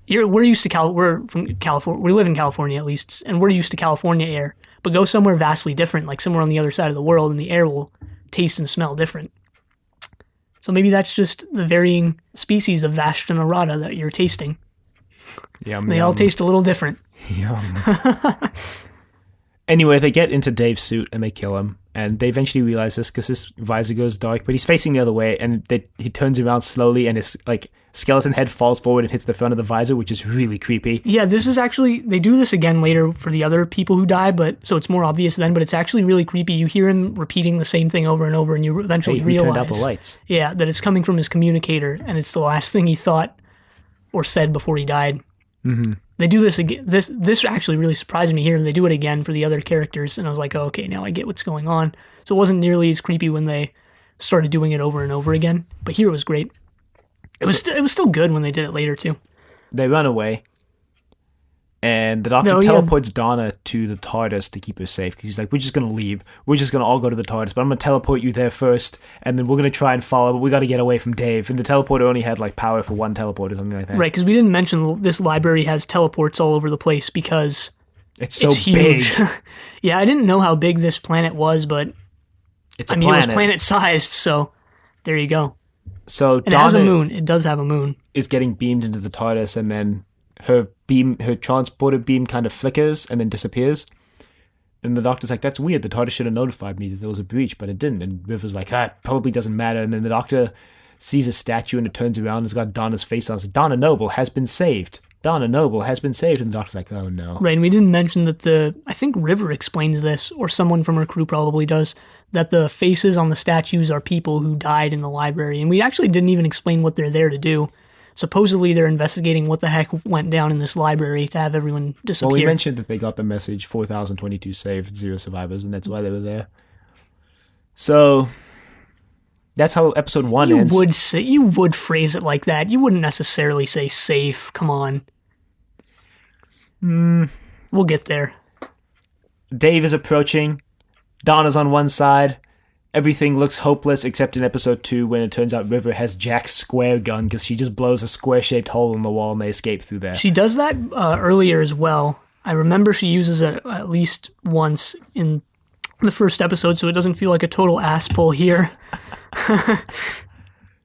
We're used to We're from California. We live in California at least, and we're used to California air. But go somewhere vastly different, like somewhere on the other side of the world, and the air will taste and smell different. So maybe that's just the varying species of Vashta Nerada that you're tasting. Yum, They all taste a little different. Yum. Anyway, they get into Dave's suit and they kill him. And they eventually realize this because his visor goes dark, but he's facing the other way, and he turns around slowly, and his skeleton head falls forward and hits the front of the visor, which is really creepy. Yeah, this is actually, they do this again later for the other people who die, but so it's more obvious then, but it's actually really creepy. You hear him repeating the same thing over and over, and you eventually Hey, who realize, turned out the lights? yeah, that it's coming from his communicator, and it's the last thing he thought or said before he died. Mm-hmm. They do this again. This actually really surprised me here. They do it again for the other characters, and I was like, oh, okay, now I get what's going on. So it wasn't nearly as creepy when they started doing it over and over again, but here it was great. It was still good when they did it later too. They run away, and the doctor teleports Donna to the TARDIS to keep her safe, because he's like, we're just going to leave. We're just going to all go to the TARDIS, but I'm going to teleport you there first, and then we're going to try and follow, but we got to get away from Dave. And the teleporter only had power for one teleport or something like that. Right, because we didn't mention this library has teleports all over the place because It's so it's big. huge. Yeah, I didn't know how big this planet was, but It's a it was planet-sized, so there you go. So And it has a Donna moon. It does have a moon. is getting beamed into the TARDIS, and then her transporter beam kind of flickers and then disappears. And the doctor's like, that's weird. The TARDIS should have notified me that there was a breach, but it didn't. And River's like, it probably doesn't matter. And then the doctor sees a statue, and it turns around, and it's got Donna's face on it. It's like, Donna Noble has been saved. Donna Noble has been saved. And the doctor's like, oh no. Right, and we didn't mention that I think River explains this, or someone from her crew probably does, that the faces on the statues are people who died in the library. And we actually didn't even explain what they're there to do. Supposedly they're investigating what the heck went down in this library to have everyone disappear. Well, we mentioned that they got the message 4,022 saved, 0 survivors, and that's why they were there. So that's how episode 1 ends. You would phrase it like that. You wouldn't necessarily say safe. Come on. We'll get there. Dave is approaching. Donna's on one side. Everything looks hopeless except in episode 2 when it turns out River has Jack's square gun because she just blows a square-shaped hole in the wall and they escape through there. She does that earlier as well. I remember she uses it at least once in the first episode, so it doesn't feel like a total ass pull here.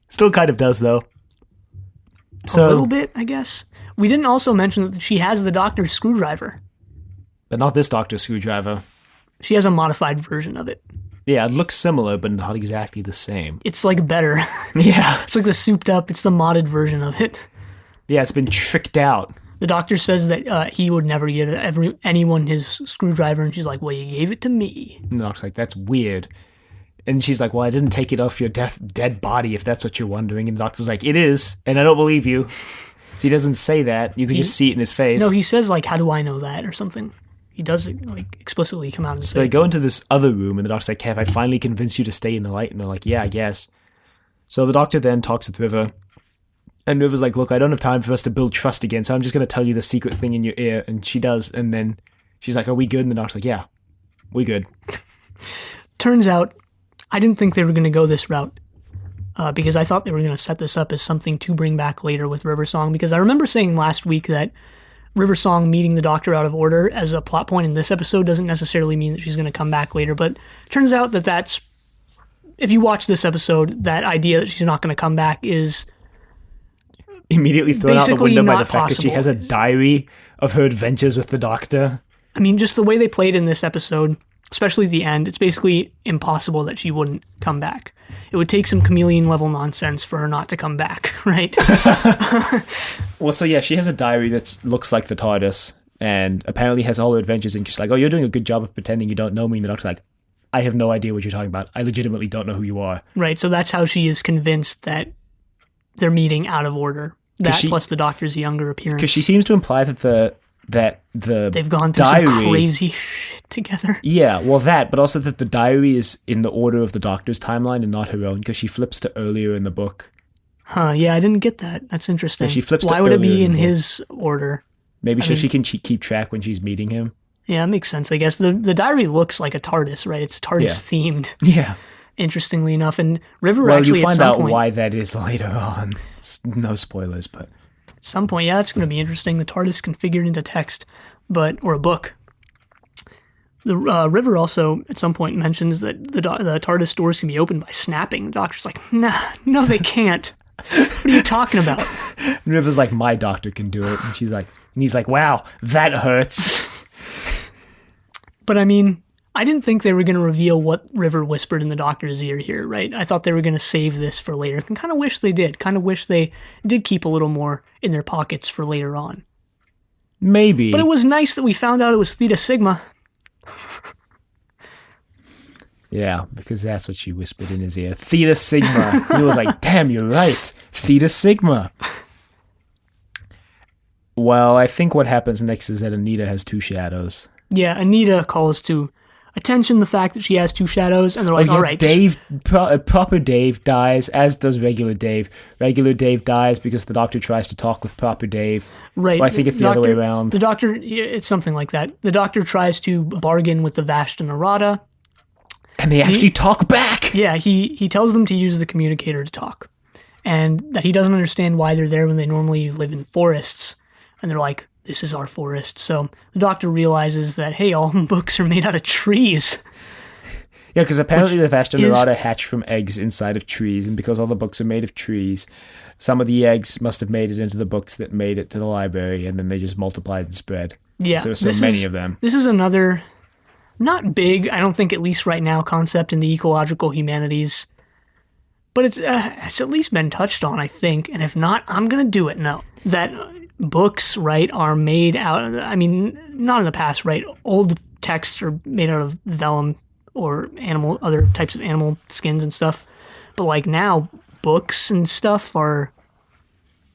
Still kind of does, though. A little bit, I guess. We didn't also mention that she has the Doctor's screwdriver. But not this Doctor's screwdriver. She has a modified version of it. Yeah, it looks similar, but not exactly the same. It's like better. Yeah. It's like the souped up, it's the modded version of it. Yeah, it's been tricked out. The Doctor says that he would never give anyone his screwdriver, and she's like, well, you gave it to me. And the Doctor's like, that's weird. And she's like, well, I didn't take it off your dead body, if that's what you're wondering. And the Doctor's like, it is, and I don't believe you. So he doesn't say that. You can just see it in his face. No, he says, like, how do I know that, or something. He does, like, explicitly come out and say. So they go into this other room, and the Doctor's like, have I finally convinced you to stay in the light? And they're like, yeah, I guess. So the Doctor then talks with River, and River's like, look, I don't have time for us to build trust again, so I'm just going to tell you the secret thing in your ear. And she does, and then she's like, are we good? And the Doctor's like, yeah, we good. Turns out, I didn't think they were going to go this route, because I thought they were going to set this up as something to bring back later with River Song, because I remember saying last week that River Song meeting the Doctor out of order as a plot point in this episode doesn't necessarily mean that she's going to come back later, but it turns out that that's, if you watch this episode, that idea that she's not going to come back is immediately thrown out the window by the fact possible. that she has a diary of her adventures with the Doctor. I mean, just the way they played in this episode, especially the end, it's basically impossible that she wouldn't come back. It would take some chameleon level nonsense for her not to come back, right? Well, so yeah, she has a diary that looks like the TARDIS and apparently has all her adventures, and she's like, oh, you're doing a good job of pretending you don't know me. And the Doctor's like, I have no idea what you're talking about. I legitimately don't know who you are. Right, so that's how she is convinced that they're meeting out of order. That plus the Doctor's younger appearance. Because she seems to imply that they've gone through diary, some crazy shit together. Yeah, well that, but also that the diary is in the order of the Doctor's timeline and not her own, because she flips to earlier in the book. Huh, yeah, I didn't get that. That's interesting. Yeah, she flips Why to would it be in in his order? Maybe so she can keep track when she's meeting him. Yeah, that makes sense, I guess. The diary looks like a TARDIS, right? It's TARDIS themed. Yeah. Interestingly enough. And River actually you find at some out point, why that is later on. No spoilers, but at some point, yeah, that's going to be interesting. The TARDIS configured into text, or a book. The River also at some point mentions that the TARDIS doors can be opened by snapping. The Doctor's like, nah, no, they can't. What are you talking about? And River's like, my doctor can do it. And he's like, wow, that hurts. But I mean, I didn't think they were going to reveal what River whispered in the Doctor's ear here, right? I thought they were going to save this for later. And kind of wish they did. Kind of wish they did keep a little more in their pockets for later on. Maybe. But it was nice that we found out it was Theta Sigma. Yeah, because that's what she whispered in his ear. Theta Sigma. He was like, damn, you're right. Theta Sigma. Well, I think what happens next is that Anita has two shadows. Yeah, Anita calls to attention the fact that she has two shadows, and they're like, all right. Dave, proper Dave dies, as does regular Dave. Regular Dave dies because the Doctor tries to talk with proper Dave. Right. Well, I think it's the other way around. The Doctor, it's something like that. The Doctor tries to bargain with the Vashta Narada. And they actually talk back! Yeah, he tells them to use the communicator to talk. And that he doesn't understand why they're there when they normally live in forests. And they're like, this is our forest. So the Doctor realizes that, hey, all books are made out of trees. Yeah, because apparently the Vashta Narada hatch from eggs inside of trees, and because all the books are made of trees, some of the eggs must have made it into the books that made it to the library, and then they just multiplied and spread. Yeah. So many of them. This is another, not big, I don't think at least right now, concept in the ecological humanities, but it's at least been touched on, I think, and if not, I'm going to do it now. That books, right, are made out of, I mean, not in the past, right? Old texts are made out of vellum or other types of animal skins and stuff. But like now, books and stuff are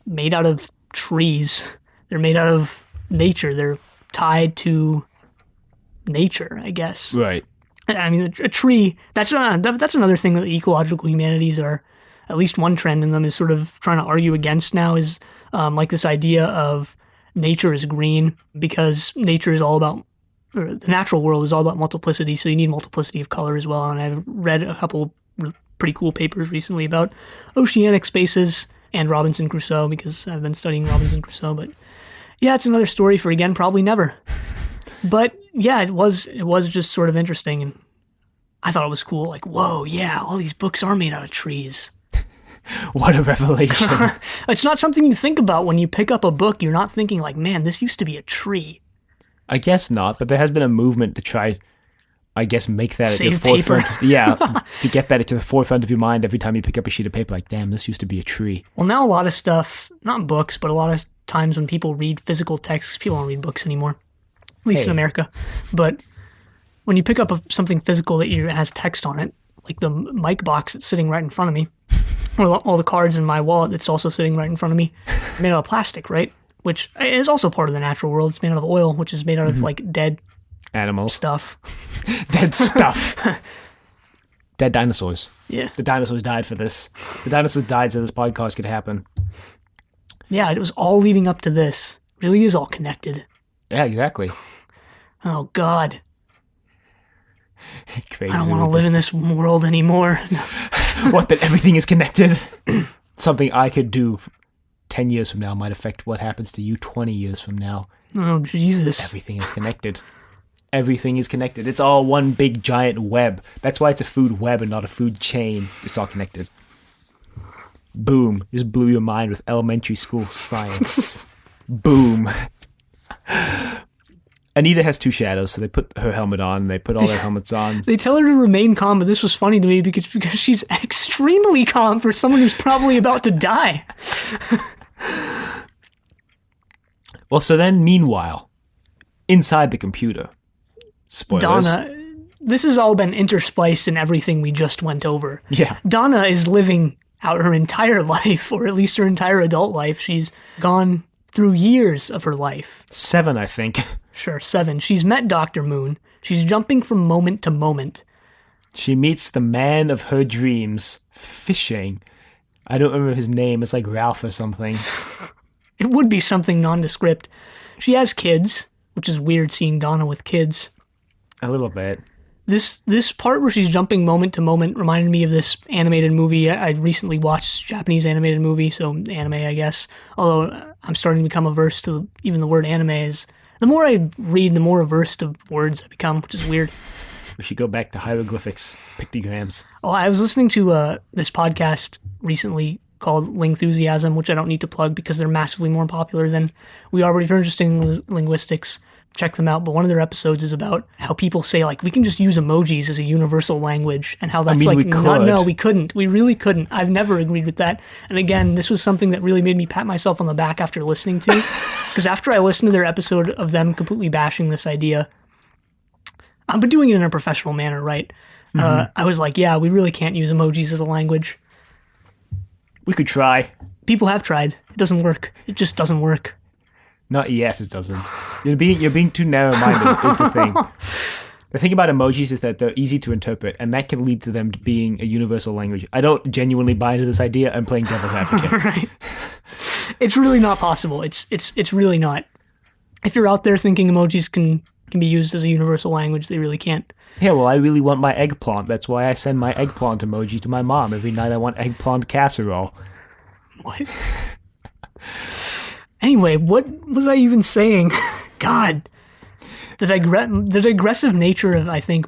made out of trees. They're made out of nature. They're tied to nature, I guess. Right. I mean, a tree, that's another thing that the ecological humanities are, at least one trend in them is sort of trying to argue against now, is like this idea of nature is green, because nature is all about, or the natural world is all about multiplicity, so you need multiplicity of color as well. And I've read a couple pretty cool papers recently about oceanic spaces and Robinson Crusoe, because I've been studying Robinson Crusoe. But yeah, it's another story for, again, probably never. But yeah, it was just sort of interesting, and I thought it was cool. Like, whoa, yeah, all these books are made out of trees. What a revelation. It's not something you think about when you pick up a book. You're not thinking like, man, this used to be a tree. I guess not, but there has been a movement to try, I guess, make that at your Save forefront. paper. Yeah, to get that to the forefront of your mind every time you pick up a sheet of paper. Like, damn, this used to be a tree. Well, now a lot of stuff, not books, but a lot of times when people read physical texts, people don't read books anymore, at least in America. But when you pick up something physical that has text on it, like the mic box that's sitting right in front of me, or all the cards in my wallet that's also sitting right in front of me, made out of plastic, right? Which is also part of the natural world. It's made out of oil, which is made out of like dead animals stuff. Dead stuff. Dead dinosaurs. Yeah. The dinosaurs died for this. The dinosaurs died so this podcast could happen. Yeah, it was all leading up to this. It really is all connected. Yeah, exactly. Oh, God. Crazy. I don't want to live in this world anymore. What, that everything is connected? Something I could do 10 years from now might affect what happens to you 20 years from now. Oh, Jesus. Everything is connected. Everything is connected. It's all one big giant web. That's why it's a food web and not a food chain. It's all connected. Boom. Just blew your mind with elementary school science. Boom. Anita has two shadows, so they put her helmet on, they put all their helmets on. They tell her to remain calm, but this was funny to me because she's extremely calm for someone who's probably about to die. Well, so then, meanwhile, inside the computer, spoilers. Donna, this has all been interspliced in everything we just went over. Yeah. Donna is living out her entire life, or at least her entire adult life. She's gone through years of her life. 7, I think. Sure, 7. She's met Dr. Moon. She's jumping from moment to moment. She meets the man of her dreams, fishing. I don't remember his name. It's like Ralph or something. It would be something nondescript. She has kids, which is weird seeing Donna with kids. A little bit. This part where she's jumping moment to moment reminded me of this animated movie. I recently watched a Japanese animated movie, so anime, I guess. Although I'm starting to become averse to even the word anime. Is the more I read, the more averse to words I become, which is weird. We should go back to hieroglyphics, pictograms. Oh, I was listening to this podcast recently called Lingthusiasm, which I don't need to plug because they're massively more popular than we are. But if you're interested in linguistics, check them out. But one of their episodes is about how people say, like, we can just use emojis as a universal language, and how that's we could. No, we couldn't. We really couldn't. I've never agreed with that. And again, this was something that really made me pat myself on the back after listening to, because after I listened to their episode of them completely bashing this idea, but doing it in a professional manner, right? Mm-hmm. I was like, yeah, we really can't use emojis as a language. We could try. People have tried. It doesn't work. It just doesn't work. Not yet, it doesn't. You're being too narrow-minded, is the thing. The thing about emojis is that they're easy to interpret, and that can lead to them being a universal language. I don't genuinely buy into this idea. I'm playing devil's advocate. Right. It's really not possible. It's really not. If you're out there thinking emojis can be used as a universal language, they really can't. Yeah, well, I really want my eggplant. That's why I send my eggplant emoji to my mom. Every night I want eggplant casserole. What? Anyway, what was I even saying? God. The digressive nature of, I think,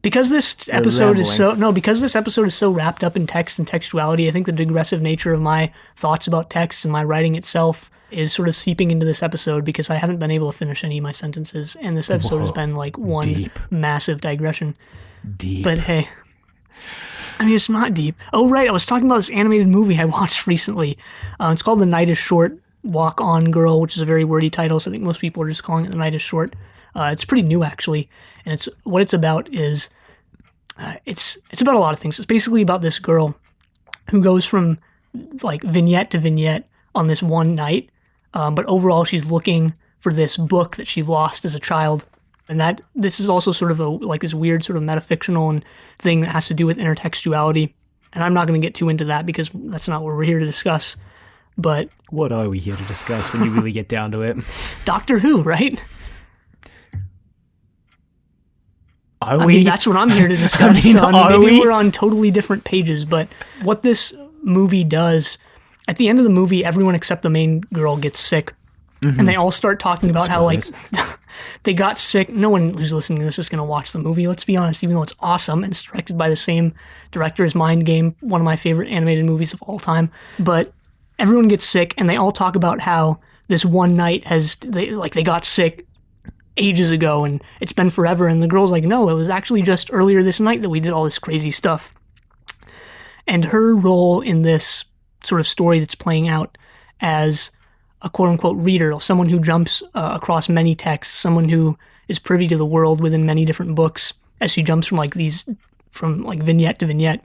because this episode is so wrapped up in text and textuality, I think the digressive nature of my thoughts about text and my writing itself is sort of seeping into this episode, because I haven't been able to finish any of my sentences, and this episode has been like one massive digression. Deep. But hey, I mean, it's not deep. Oh, right, I was talking about this animated movie I watched recently. It's called The Night is Short, Walk On Girl, which is a very wordy title, so I think most people are just calling it The Night is Short. It's pretty new, actually. And what it's about is, it's about a lot of things. It's basically about this girl who goes from like vignette to vignette on this one night. But overall, she's looking for this book that she lost as a child. And that this is also sort of like this weird sort of metafictional and thing that has to do with intertextuality. And I'm not going to get too into that because that's not what we're here to discuss. But what are we here to discuss when you really get down to it? Doctor Who, right? Are we? I mean, that's what I'm here to discuss. Maybe we're on totally different pages, but what this movie does, at the end of the movie, everyone except the main girl gets sick. Mm-hmm. And they all start talking about how, like, they got sick. No one who's listening to this is going to watch the movie, let's be honest, even though it's awesome. And it's directed by the same director as Mind Game, one of my favorite animated movies of all time. But everyone gets sick, and they all talk about how this one night they got sick ages ago, and it's been forever. And the girl's like, no, it was actually just earlier this night that we did all this crazy stuff. And her role in this sort of story that's playing out as a quote-unquote reader, someone who jumps across many texts, someone who is privy to the world within many different books as she jumps from vignette to vignette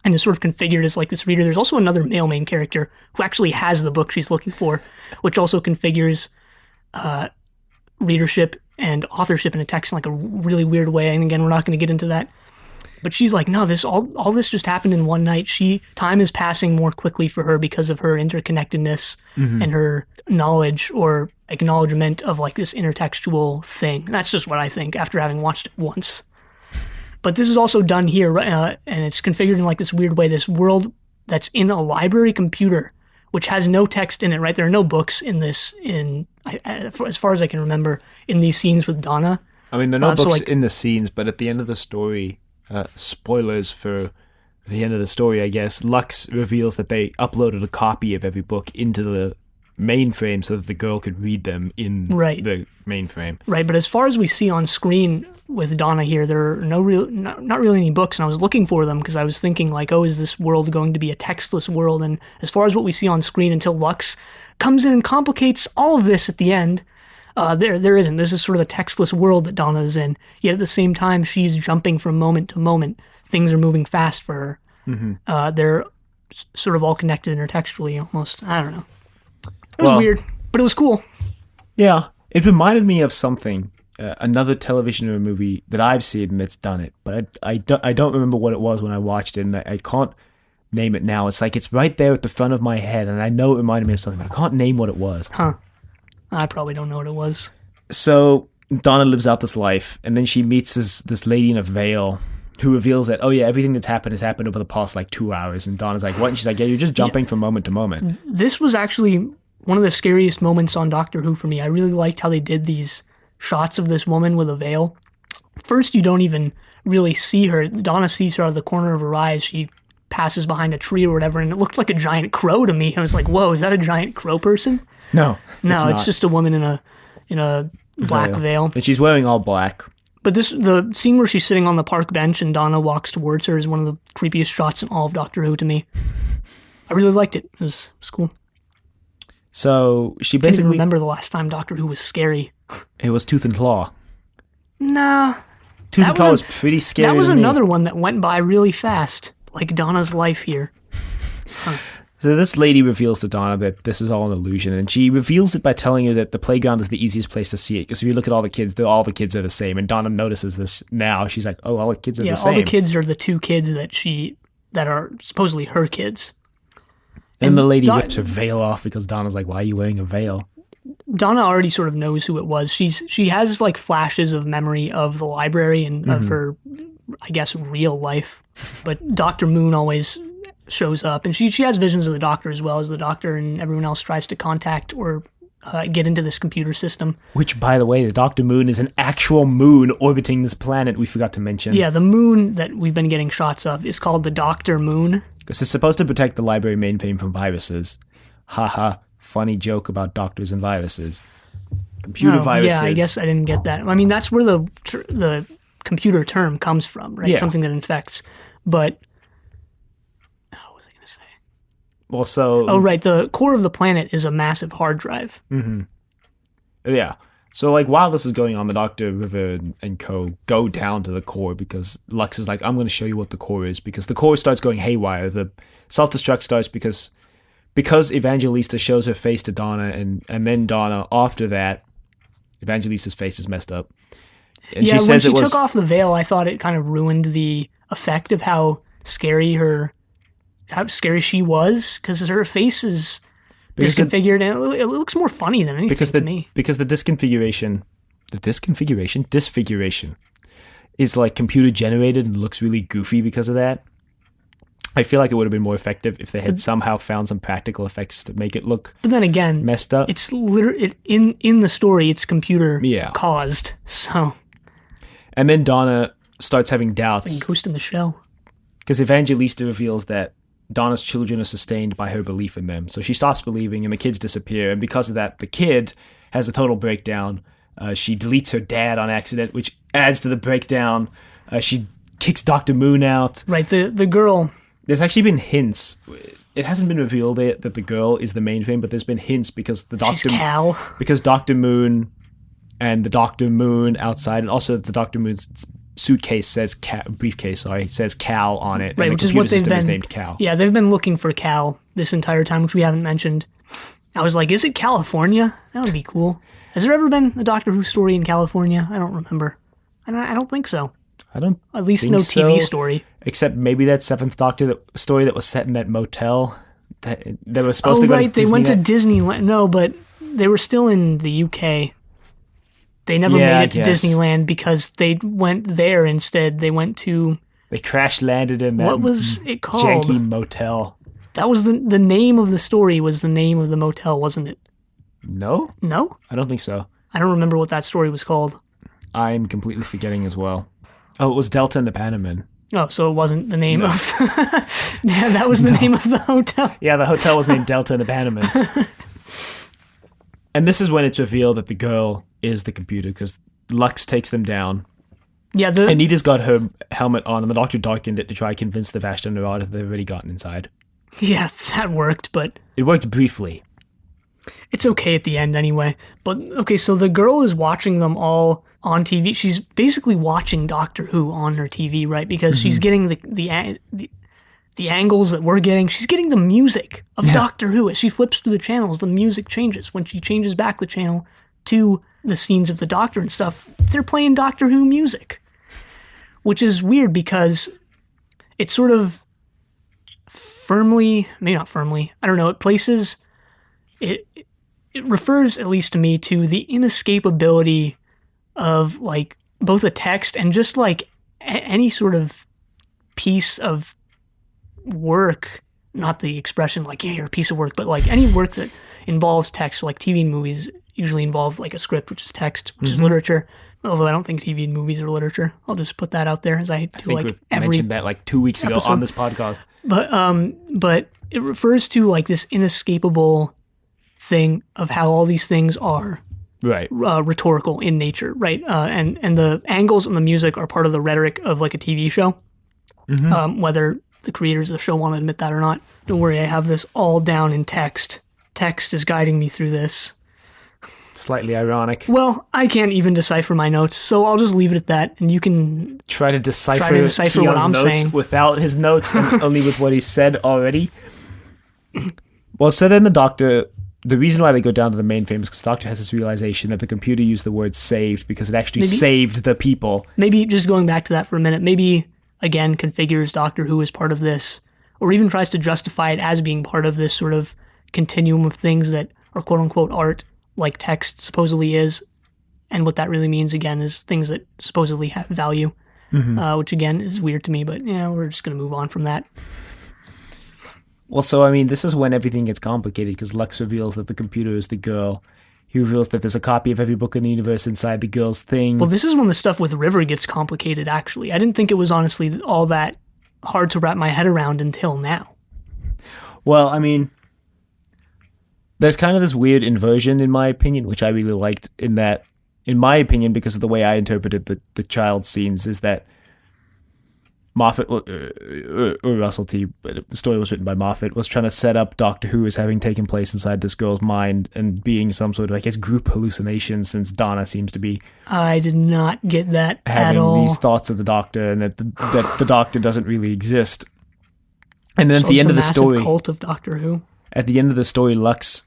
and is sort of configured as like this reader. There's also another male main character who actually has the book she's looking for, which also configures readership and authorship in a text in like a really weird way. And again, we're not going to get into that. But she's like, no, all this just happened in one night. Time is passing more quickly for her because of her interconnectedness and her knowledge or acknowledgement of like this intertextual thing. That's just what I think after having watched it once. But this is also done here, and it's configured in like this weird way. This world that's in a library computer, which has no text in it. Right, there are no books in this. As far as I can remember, in these scenes with Donna. I mean, there are no books in the scenes, but at the end of the story. Spoilers for the end of the story, I guess. Lux reveals that they uploaded a copy of every book into the mainframe so that the girl could read them in the mainframe. Right, but as far as we see on screen with Donna here, there are not really any books, and I was looking for them because I was thinking like, oh, is this world going to be a textless world? And as far as what we see on screen until Lux comes in and complicates all of this at the end, there isn't. This is sort of a textless world that Donna is in. Yet at the same time, she's jumping from moment to moment. Things are moving fast for her. Mm-hmm. They're sort of all connected intertextually almost. I don't know. It was weird, but it was cool. Yeah. It reminded me of something, another television or movie that I've seen that's done it. But I don't remember what it was when I watched it, and I can't name it now. It's like it's right there at the front of my head, and I know it reminded me of something, but I can't name what it was. Huh. I probably don't know what it was. So Donna lives out this life, and then she meets this lady in a veil who reveals that, oh yeah, everything that's happened has happened over the past like 2 hours. And Donna's like, what? And she's like, yeah, you're just jumping from moment to moment. This was actually one of the scariest moments on Doctor Who for me. I really liked how they did these shots of this woman with a veil. First, you don't even really see her. Donna sees her out of the corner of her eye as she passes behind a tree or whatever, and it looked like a giant crow to me. I was like, whoa, is that a giant crow person? No, it's just a woman in a black veil. And she's wearing all black. But the scene where she's sitting on the park bench and Donna walks towards her is one of the creepiest shots in all of Doctor Who to me. I really liked it. It was cool. So she I basically... can't even remember the last time Doctor Who was scary. It was Tooth and Claw. Nah. Tooth and Claw was pretty scary. That was another one that went by really fast, like Donna's life here. Huh. So this lady reveals to Donna that this is all an illusion, and she reveals it by telling her that the playground is the easiest place to see it, because if you look at all the kids are the same, and Donna notices this now. She's like, oh, all the kids are the same. Yeah, all the kids are the two kids that are supposedly her kids. And the lady rips her veil off because Donna's like, why are you wearing a veil? Donna already sort of knows who it was. She has like flashes of memory of the library and of her, I guess, real life, but Dr. Moon always shows up, and she has visions of the Doctor as well, as the Doctor and everyone else tries to contact or get into this computer system. Which, by the way, the Dr. Moon is an actual moon orbiting this planet we forgot to mention. Yeah, the moon that we've been getting shots of is called the Dr. Moon. Because it's supposed to protect the library mainframe from viruses. Haha, funny joke about doctors and viruses. Computer viruses. Yeah, I guess I didn't get that. I mean, that's where the computer term comes from, right? Yeah. Something that infects. But well, so... Oh, right. The core of the planet is a massive hard drive. Mm-hmm. Yeah. So, like, while this is going on, the Doctor, River, and co. go down to the core because Lux is like, I'm going to show you what the core is, because the core starts going haywire. The self-destruct starts because Evangelista shows her face to Donna, and then Donna, after that, Evangelista's face is messed up. And yeah, she says when she took off the veil, I thought it kind of ruined the effect of how scary she was, because her face is disconfigured, and it looks more funny than anything to me. Because the disfiguration is like computer generated and looks really goofy because of that. I feel like it would have been more effective if they had somehow found some practical effects to make it look. But then again, messed up. It's literally in the story. It's computer caused. So. And then Donna starts having doubts. It's like Ghost in the Shell. Because Evangelista reveals that Donna's children are sustained by her belief in them. So she stops believing and the kids disappear. And because of that, the kid has a total breakdown. She deletes her dad on accident, which adds to the breakdown. She kicks Dr. Moon out. Right, the girl. There's actually been hints. It hasn't been revealed yet that the girl is the main thing, but there's been hints because She's Cal. Because Dr. Moon and the Dr. Moon outside, and also the Dr. Moon's suitcase says briefcase says Cal on it. Right, and which is what they've been named Cal. Yeah, they've been looking for Cal this entire time, which we haven't mentioned. I was like, is it California? That would be cool. Has there ever been a Doctor Who story in California? I don't remember. I don't think so. At least no TV story. Except maybe that Seventh Doctor story that was set in that motel that was supposed to go to Disneyland. They went to Disneyland. No, but they were still in the UK. They never made it to Disneyland because they went there instead. They went to... They crash landed in that what was it called? Janky motel. That was the name of the story was the name of the motel, wasn't it? No? No? I don't think so. I don't remember what that story was called. I'm completely forgetting as well. Oh, it was Delta and the Panaman. Oh, so it wasn't the name of... yeah, that was the name of the hotel. Yeah, the hotel was named Delta and the Panaman. And this is when it's revealed that the girl is the computer, because Lux takes them down. Yeah, Anita's got her helmet on, and the Doctor darkened it to try to convince the Vashta Nerada that they've already gotten inside. Yeah, that worked, but... It worked briefly. It's okay at the end anyway. But, okay, so the girl is watching them all on TV. She's basically watching Doctor Who on her TV, right? Because she's getting the angles that we're getting. She's getting the music of Doctor Who. As she flips through the channels, the music changes. When she changes back the channel to the scenes of the Doctor and stuff, they're playing Doctor Who music. Which is weird because it sort of maybe not firmly, I don't know, it places... It refers, at least to me, to the inescapability of, like, both a text and just, like, any sort of piece of work, not the expression, like, yeah, you're a piece of work, but, like, any work that involves text, like TV and movies usually involve, like, a script, which is text, which is literature, although I don't think TV and movies are literature. I'll just put that out there, as I do, like, every mentioned that, like, 2 weeks ago on this podcast. But it refers to, like, this inescapable thing of how all these things are rhetorical in nature, right? And the angles and the music are part of the rhetoric of, like, a TV show, whether the creators of the show want to admit that or not. Don't worry, I have this all down in text. Text is guiding me through this. Slightly ironic. Well, I can't even decipher my notes, so I'll just leave it at that, and you can try to decipher what I'm notes saying without his notes and only with what he said already. Well, so then the Doctor... The reason why they go down to the mainframe is because the Doctor has this realization that the computer used the word saved because it actually saved the people. Maybe, just going back to that for a minute, maybe, again, configures Doctor Who as part of this, or even tries to justify it as being part of this sort of continuum of things that are quote-unquote art, like text supposedly is, and what that really means, again, is things that supposedly have value, which, again, is weird to me, but, yeah, we're just going to move on from that. Well, so, I mean, this is when everything gets complicated, because Lux reveals that the computer is the girl. He reveals that there's a copy of every book in the universe inside the girl's thing. Well, this is when the stuff with River gets complicated, actually. I didn't think it was, honestly, all that hard to wrap my head around until now. Well, I mean, there's kind of this weird inversion, in my opinion, which I really liked, in that, in my opinion, because of the way I interpreted the child scenes, is that Moffat, or Russell T, but the story was written by Moffat, was trying to set up Doctor Who as having taken place inside this girl's mind and being some sort of, I guess, group hallucination, since Donna seems to be I did not get that at having all. these thoughts of the Doctor, and that the Doctor doesn't really exist. And then So at the it's end a of the massive story, cult of Doctor Who. at the end of the story, Lux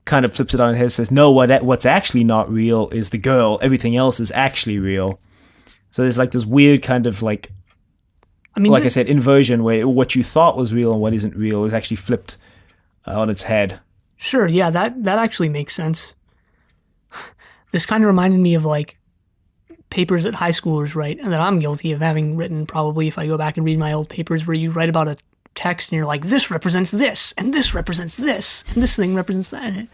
kind of flips it on its head and says, no, what's actually not real is the girl. Everything else is actually real. So there's like this weird kind of like, I mean, I said, inversion where what you thought was real and what isn't real is actually flipped on its head. sure, yeah, that actually makes sense. This kind of reminded me of like papers that high schoolers write, and that I'm guilty of having written probably if I go back and read my old papers, where you write about a text and you're like, this represents this, and this represents this, and this thing represents that.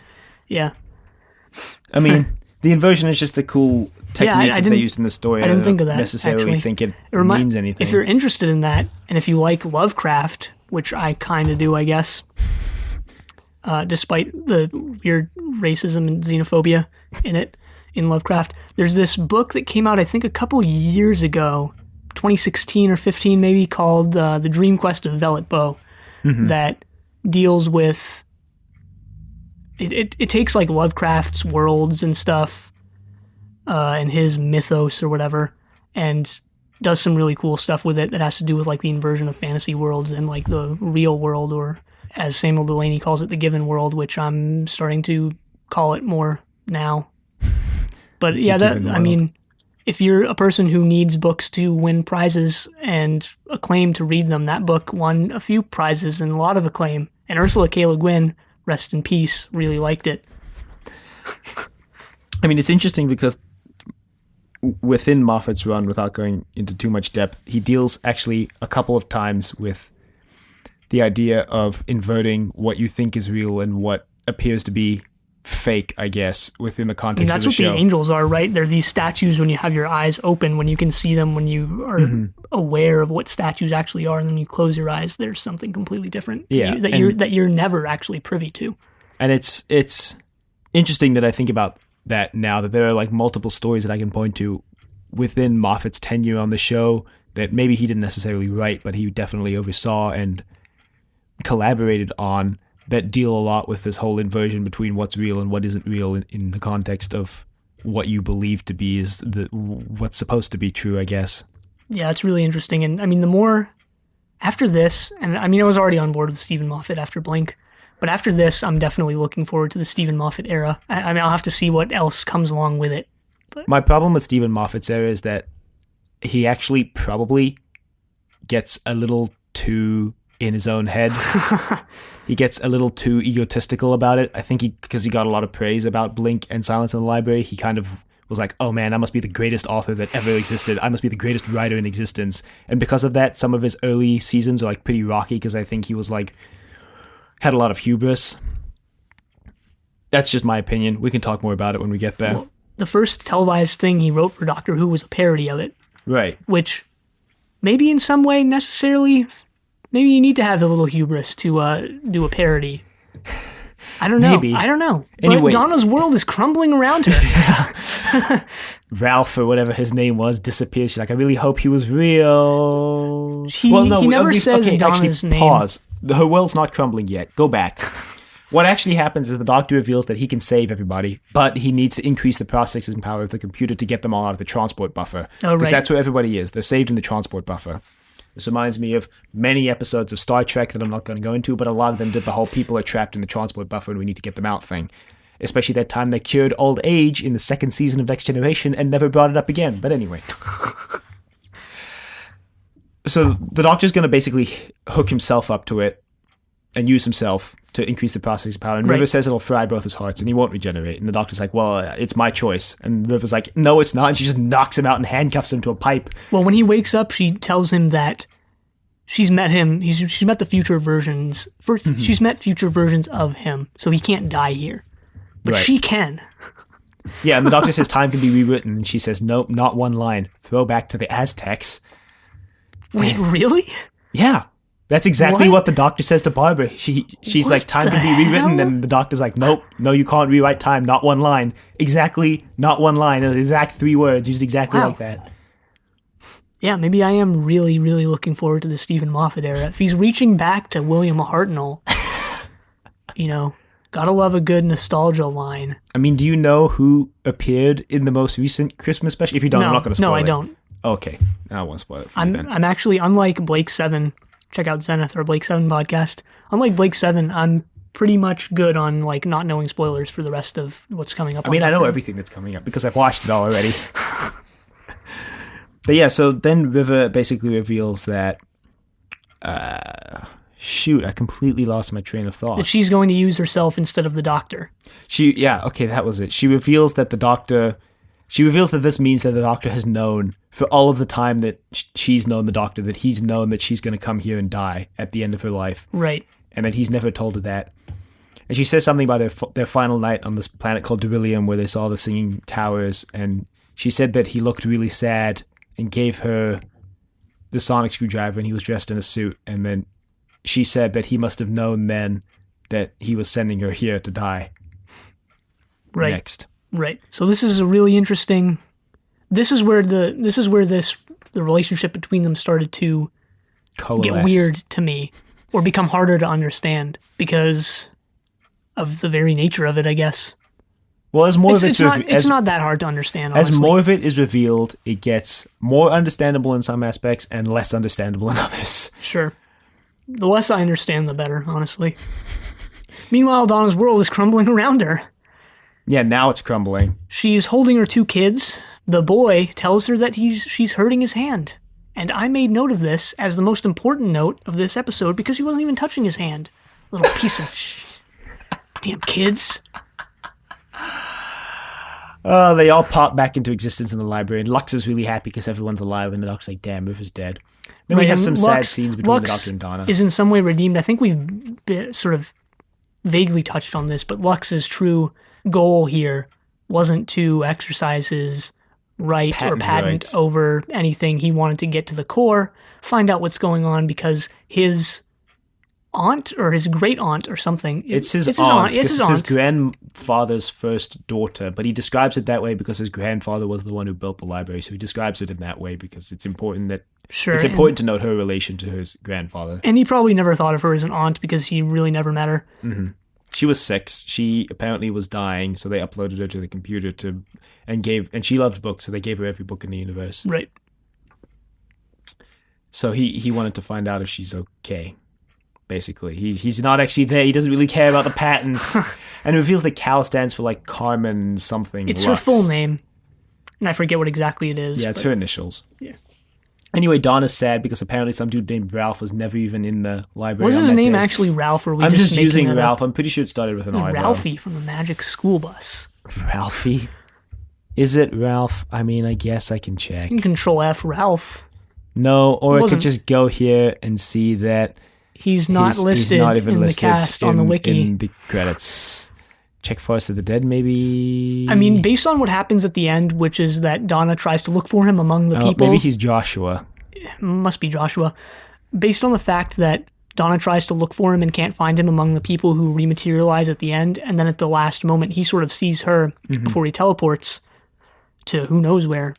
Yeah. I mean, the inversion is just a cool technique that they used in the story. I didn't think of that. Necessarily actually. think it means anything. If you're interested in that, and if you like Lovecraft, which I kind of do, I guess, despite the weird racism and xenophobia in Lovecraft, there's this book that came out, I think, a couple years ago, 2016 or 15 maybe, called The Dream Quest of Velvet Bow, that deals with... It takes like Lovecraft's worlds and stuff, and his mythos or whatever, and does some really cool stuff with it that has to do with like the inversion of fantasy worlds and like the real world, or as Samuel Delany calls it, the given world, which I'm starting to call it more now. But yeah, I mean, if you're a person who needs books to win prizes and acclaim to read them, that book won a few prizes and a lot of acclaim. And Ursula K. Le Guin, rest in peace, really liked it. I mean, it's interesting because within Moffat's run, without going into too much depth, he deals actually a couple of times with the idea of inverting what you think is real and what appears to be fake, I guess, within the context of the show. That's what the angels are, right? They're these statues when you have your eyes open, when you can see them, when you are aware of what statues actually are, and then you close your eyes, there's something completely different that you're never actually privy to. And it's interesting that I think about that now, that there are like multiple stories that I can point to within Moffat's tenure on the show that maybe he didn't necessarily write, but he definitely oversaw and collaborated on, that deal a lot with this whole inversion between what's real and what isn't real in the context of what you believe to be is what's supposed to be true, I guess. Yeah, it's really interesting. And I mean, the more after this, and I mean, I was already on board with Steven Moffat after Blink, but after this, I'm definitely looking forward to the Steven Moffat era. I mean, I'll have to see what else comes along with it. But my problem with Steven Moffat's era is that he actually probably gets a little too in his own head. He gets a little too egotistical about it. I think because he got a lot of praise about Blink and Silence in the Library, he kind of was like, oh man, I must be the greatest author that ever existed. I must be the greatest writer in existence. And because of that, some of his early seasons are like pretty rocky, because I think he was like, had a lot of hubris. That's just my opinion. We can talk more about it when we get there. Well, the first televised thing he wrote for Doctor Who was a parody of it. Right. Which maybe in some way necessarily... Maybe you need to have a little hubris to do a parody. I don't know. Maybe. I don't know. Anyway. But Donna's world is crumbling around her. Ralph, or whatever his name was, disappears. She's like, I really hope he was real. He never says Donna's name. Pause. Her world's not crumbling yet. Go back. What actually happens is the Doctor reveals that he can save everybody, but he needs to increase the processing power of the computer to get them all out of the transport buffer. Oh, right. Because that's where everybody is. They're saved in the transport buffer. This reminds me of many episodes of Star Trek that I'm not going to go into, but a lot of them did the whole people are trapped in the transport buffer and we need to get them out thing. Especially that time they cured old age in the second season of Next Generation and never brought it up again. But anyway. So the Doctor's going to basically hook himself up to it and use himself to increase the processing power. And River says it'll fry both his hearts and he won't regenerate. And the Doctor's like, well, it's my choice. And River's like, no, it's not. And she just knocks him out and handcuffs him to a pipe. Well, when he wakes up, she tells him that she's met him. She's met the future versions. She's met future versions of him, so he can't die here. But she can. Yeah, and the Doctor says time can be rewritten. And she says, nope, not one line. Throw back to the Aztecs. Wait, really? Yeah. That's exactly what the Doctor says to Barbara. She's like, time can be rewritten, and the Doctor's like, nope, no, you can't rewrite time, not one line. Exactly, not one line, exact 3 words, used exactly like that. Yeah, maybe I am really, really looking forward to the Steven Moffat era. If he's reaching back to William Hartnell, gotta love a good nostalgia line. I mean, do you know who appeared in the most recent Christmas special? If you don't, I'm not going to spoil it. No, I don't. Okay, I won't spoil it for you then. I'm actually, unlike Blake Seven, check out Zenith or Blake Seven podcast. Unlike Blake Seven, I'm pretty much good on like not knowing spoilers for the rest of what's coming up. I mean, I know everything that's coming up because I've watched it all already. But yeah, so then River basically reveals that, shoot, I completely lost my train of thought. That she's going to use herself instead of the Doctor. That was it. She reveals that this means that the Doctor has known for all of the time that she's known the Doctor, that he's known that she's going to come here and die at the end of her life. Right. And that he's never told her that. And she says something about their final night on this planet called Beryllium where they saw the singing towers, and she said that he looked really sad and gave her the sonic screwdriver, and he was dressed in a suit, and then she said that he must have known then that he was sending her here to die. Right. Next. Right. So this is a really interesting. This is where the relationship between them started to coalesce. Get weird to me, or become harder to understand because of the very nature of it, I guess. Well, as more of it's not that hard to understand. Honestly. As more of it is revealed, it gets more understandable in some aspects and less understandable in others. Sure. The less I understand, the better, honestly. Meanwhile, Donna's world is crumbling around her. Yeah, now it's crumbling. She's holding her two kids. The boy tells her that she's hurting his hand. And I made note of this as the most important note of this episode because he wasn't even touching his hand. Little piece of damn kids. Oh, they all pop back into existence in the library, and Lux is really happy because everyone's alive, and the Doctor's like, damn, River's dead. Then we have some sad scenes between the Doctor and Donna. Is in some way redeemed. I think we've sort of vaguely touched on this, but Lux's true goal here wasn't to exercise his patent over anything. He wanted to get to the core, find out what's going on, because his aunt or his great aunt or something. It's his aunt. It's his grandfather's first daughter, but he describes it that way because his grandfather was the one who built the library. So he describes it in that way because it's important that it's important to note her relation to his grandfather. And he probably never thought of her as an aunt because he really never met her. Mm-hmm. She was 6. She apparently was dying, so they uploaded her to the computer and she loved books, so they gave her every book in the universe. Right. So he wanted to find out if she's okay. Basically, he's not actually there. He doesn't really care about the patents, and it reveals that Cal stands for like Carmen something. It's Lux. her full name, and I forget what exactly it is. Yeah, it's her initials. Yeah. Anyway, Donna's sad because apparently some dude named Ralph was never even in the library. Was his name actually Ralph, or I'm just using Ralph. I'm pretty sure it started with an I. Ralphie from the Magic School Bus. Ralphie? Is it Ralph? I mean, I guess I can check. You can Control F Ralph. No, or I could just go here and see that. He's not listed in the cast on the wiki. In the credits. Check Forest of the Dead, maybe? I mean, based on what happens at the end, which is that Donna tries to look for him among the people. Maybe he's Joshua. Must be Joshua. Based on the fact that Donna tries to look for him and can't find him among the people who rematerialize at the end, and then at the last moment he sort of sees her before he teleports to who knows where.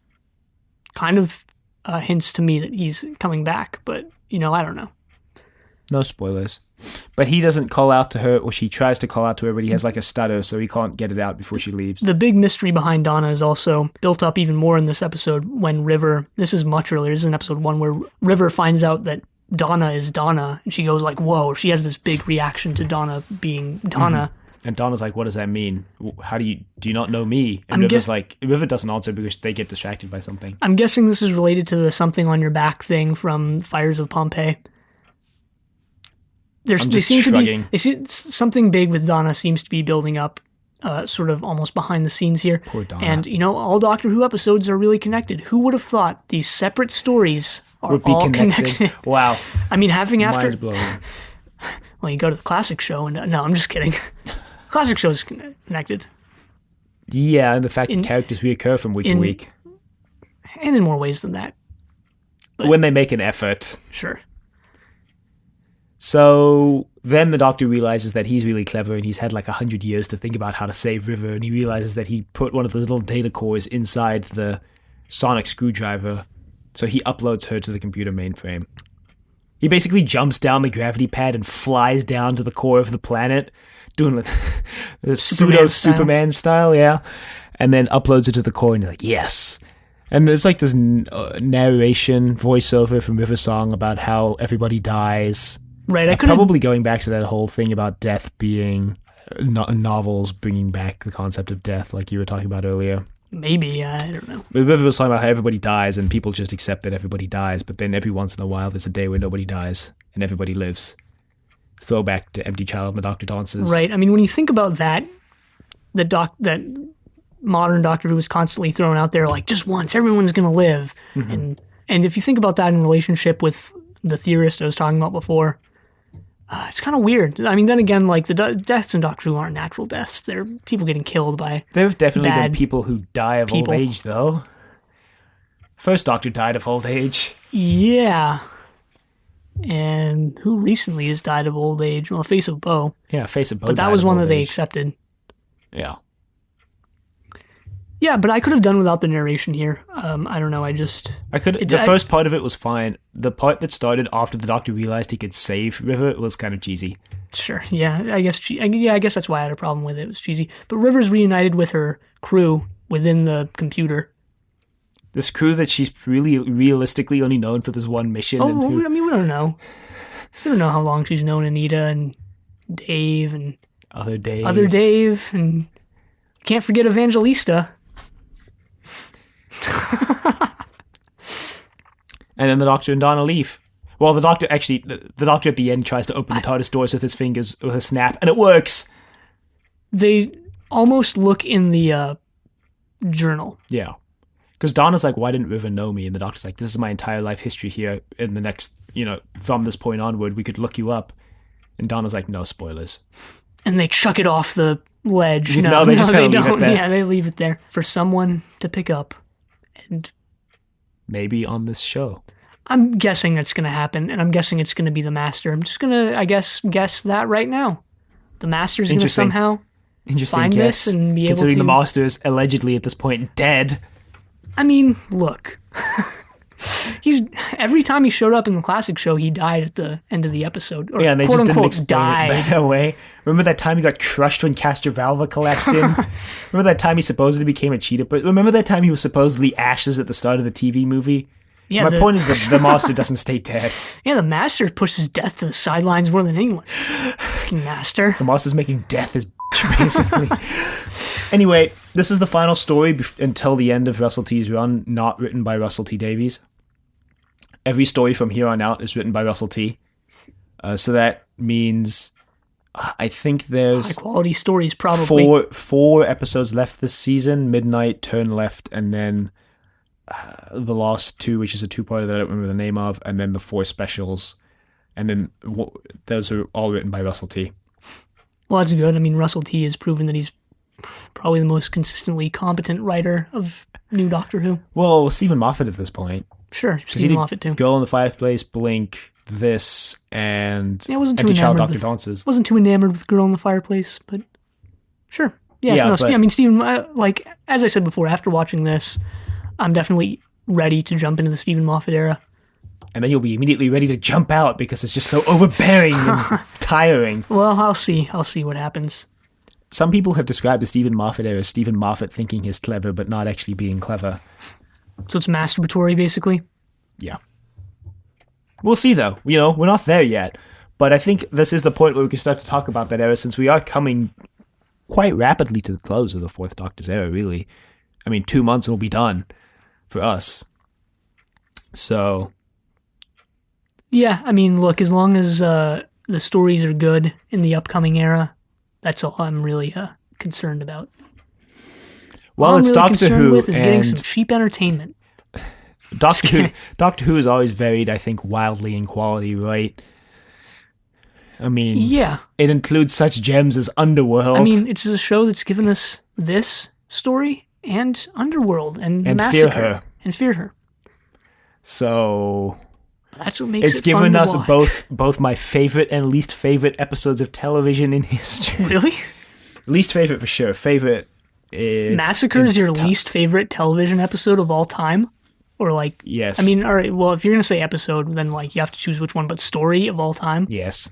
Kind of hints to me that he's coming back, but, I don't know. No spoilers. But he doesn't call out to her, or she tries to call out to her, but he has like a stutter, so he can't get it out before she leaves. The big mystery behind Donna is also built up even more in this episode when River, this is much earlier, this is in episode 1, where River finds out that Donna is Donna, and she goes like, whoa, she has this big reaction to Donna being Donna. Mm-hmm. And Donna's like, what does that mean? How do you not know me? And River doesn't answer because they get distracted by something. I'm guessing this is related to the something on your back thing from Fires of Pompeii. Something big with Donna seems to be building up, sort of almost behind the scenes here. Poor Donna. And, all Doctor Who episodes are really connected. Who would have thought these separate stories would be all connected? Wow. I mean, Mind-blowing. Well, you go to the classic show and... no, I'm just kidding. Classic show is connected. Yeah, and the fact that characters reoccur from week to week. And in more ways than that. But when they make an effort. Sure. So then the Doctor realizes that he's really clever and he's had like 100 years to think about how to save River, and he realizes that he put one of those little data cores inside the sonic screwdriver So he uploads her to the computer mainframe. He basically jumps down the gravity pad and flies down to the core of the planet, doing the pseudo-Superman style, yeah. And then uploads it to the core, and you're like, yes. And there's like this narration voiceover from River Song about how everybody dies. Right, probably going back to that whole thing about death being novels bringing back the concept of death, like you were talking about earlier. Maybe, I don't know. But River was talking about how everybody dies, and people just accept that everybody dies, but then every once in a while there's a day where nobody dies, and everybody lives. Throwback to Empty Child and the Doctor Dances. Right, I mean, when you think about that, that modern Doctor Who is constantly thrown out there like, just once, everyone's going to live. Mm-hmm. And if you think about that in relationship with the theorist I was talking about before, it's kind of weird. I mean, then again, like the deaths in Doctor Who aren't natural deaths. They're people getting killed by There have definitely been people who die of old age, though. First Doctor died of old age. Yeah. And who recently has died of old age? Well, Face of Bow. Yeah, Face of Bow. But that was one that they accepted. Yeah. Yeah, but I could have done without the narration here. I don't know. The first part of it was fine. The part that started after the Doctor realized he could save River was kind of cheesy. Sure. Yeah, I guess that's why I had a problem with it. It was cheesy. But River's reunited with her crew within the computer. This crew that she's really realistically only known for this one mission. I mean, we don't know. We don't know how long she's known Anita and Dave and other Dave, and can't forget Evangelista. And then the Doctor and Donna leave. Well, the Doctor at the end tries to open the TARDIS doors with his fingers with a snap, and it works. They almost look in the journal. Yeah. Because Donna's like, why didn't River know me? And the Doctor's like, this is my entire life history here. In the next, from this point onward, we could look you up. And Donna's like, no spoilers. And they chuck it off the ledge. They just kind of leave it there. Yeah, they leave it there for someone to pick up. And maybe on this show. I'm guessing that's going to happen, and I'm guessing it's going to be the Master. I'm just going to, I guess that right now. The Master's going to somehow find this and be able to... Considering the Master is allegedly at this point dead. I mean, look. Every time he showed up in the classic show, he died at the end of the episode. Or, yeah, and they just didn't explain died. it away. Remember that time he got crushed when Castrovalva collapsed in? Remember that time he supposedly became a cheetah? But remember that time he was supposedly ashes at the start of the TV movie? Yeah, My point is that the Master doesn't stay dead. Yeah, the Master pushes death to the sidelines more than anyone. Freaking Master. The Master's making death his bitch, basically. Anyway, this is the final story until the end of Russell T's run, not written by Russell T Davies. Every story from here on out is written by Russell T. So that means I think there's high-quality stories, probably. Four episodes left this season, Midnight, Turn Left, and then the last two, which is a two-parter that I don't remember the name of, and then the 4 specials. And then those are all written by Russell T. Well, that's good. I mean, Russell T has proven that he's probably the most consistently competent writer of new Doctor Who. Well, Steven Moffat at this point. Sure, Steven Moffat too. Girl in the Fireplace, Blink, this, and Empty Child Doctor Dances. Wasn't too enamored with Girl in the Fireplace, but sure. I mean, Steven, like, as I said before, after watching this, I'm definitely ready to jump into the Steven Moffat era. And then you'll be immediately ready to jump out because it's just so overbearing and tiring. Well, I'll see what happens. Some people have described the Steven Moffat era as Steven Moffat thinking he's clever, but not actually being clever. So it's masturbatory, basically? Yeah. We'll see, though. We're not there yet. But I think this is the point where we can start to talk about that era, since we are coming quite rapidly to the close of the Fourth Doctor's era, really. I mean, 2 months will be done for us. So... Yeah, I mean, look, as long as the stories are good in the upcoming era, that's all I'm really concerned about. Well, it's really Doctor Who, with is getting some cheap entertainment. Doctor Who is always varied, I think, wildly in quality, right? I mean, yeah, it includes such gems as Underworld. I mean, it's a show that's given us this story and Underworld and the Massacre and Fear Her. So that's what makes it's given us both my favorite and least favorite episodes of television in history. Really? Least favorite for sure. Favorite is Massacre is your least favorite television episode of all time, Or like, Yes. I mean, all right, well, if you're going to say episode, then like you have to choose which one, but story of all time? Yes.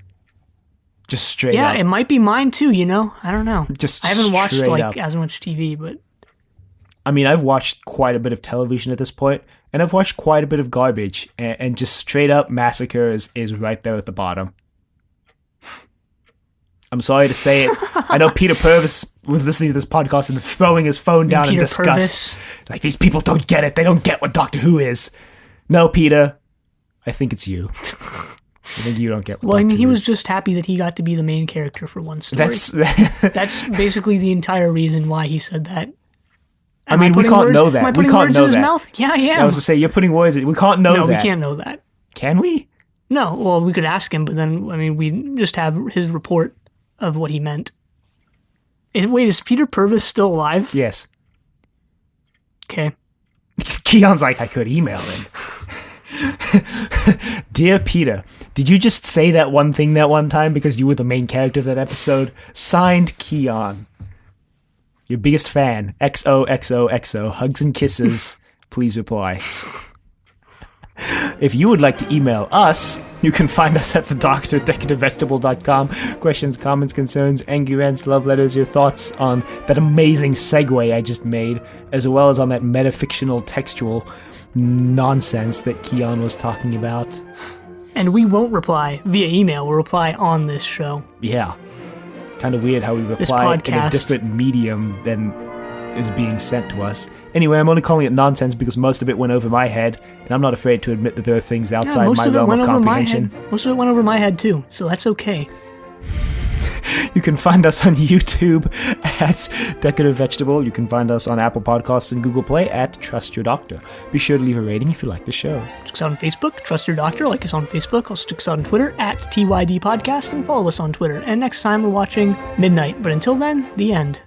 Just straight Yeah, up. it might be mine too, you know? I don't know. Just I haven't watched straight like up. as much TV, but I mean, I've watched quite a bit of television at this point, and I've watched quite a bit of garbage, and just straight up Massacre is right there at the bottom. I'm sorry to say it. I know Peter Purvis was listening to this podcast and throwing his phone down in Peter disgust. Purvis. Like, these people don't get it. They don't get what Doctor Who is. No, Peter. I think it's you. I think you don't get what well, I Doctor mean, he Who was is. just happy that he got to be the main character for one story. That's basically the entire reason why he said that. I mean, we can't know that. Am I We putting can't words know in his that. mouth? Yeah, I am. I was to say, you're putting words in. We can't know no, that. we can't know that. Can we? No, well, we could ask him, but then, I mean, we just have his report of what he meant. Is Peter Purvis still alive? Yes. Okay. Keon's like, I could email him. Dear Peter, did you just say that one thing that one time because you were the main character of that episode? Signed, Keon. Your biggest fan. XOXOXO. Hugs and kisses. Please reply. If you would like to email us, you can find us at thedoctor@decorativvegetable.com. Questions, comments, concerns, angry rants, love letters, your thoughts on that amazing segue I just made, as well as on that metafictional textual nonsense that Keon was talking about. And we won't reply via email. We'll reply on this show. Yeah. Kind of weird how we reply in a podcast. different medium than is being sent to us. Anyway, I'm only calling it nonsense because most of it went over my head, and I'm not afraid to admit that there are things outside my realm of comprehension. Most of it went over my head too, so that's okay. You can find us on YouTube at Decorative Vegetable. You can find us on Apple Podcasts and Google Play at Trust Your Doctor. Be sure to leave a rating if you like the show. Check us out on Facebook, Trust Your Doctor, like us on Facebook. Also check us out on Twitter at TYD Podcast, and follow us on Twitter. And next time we're watching Midnight. But until then, the end.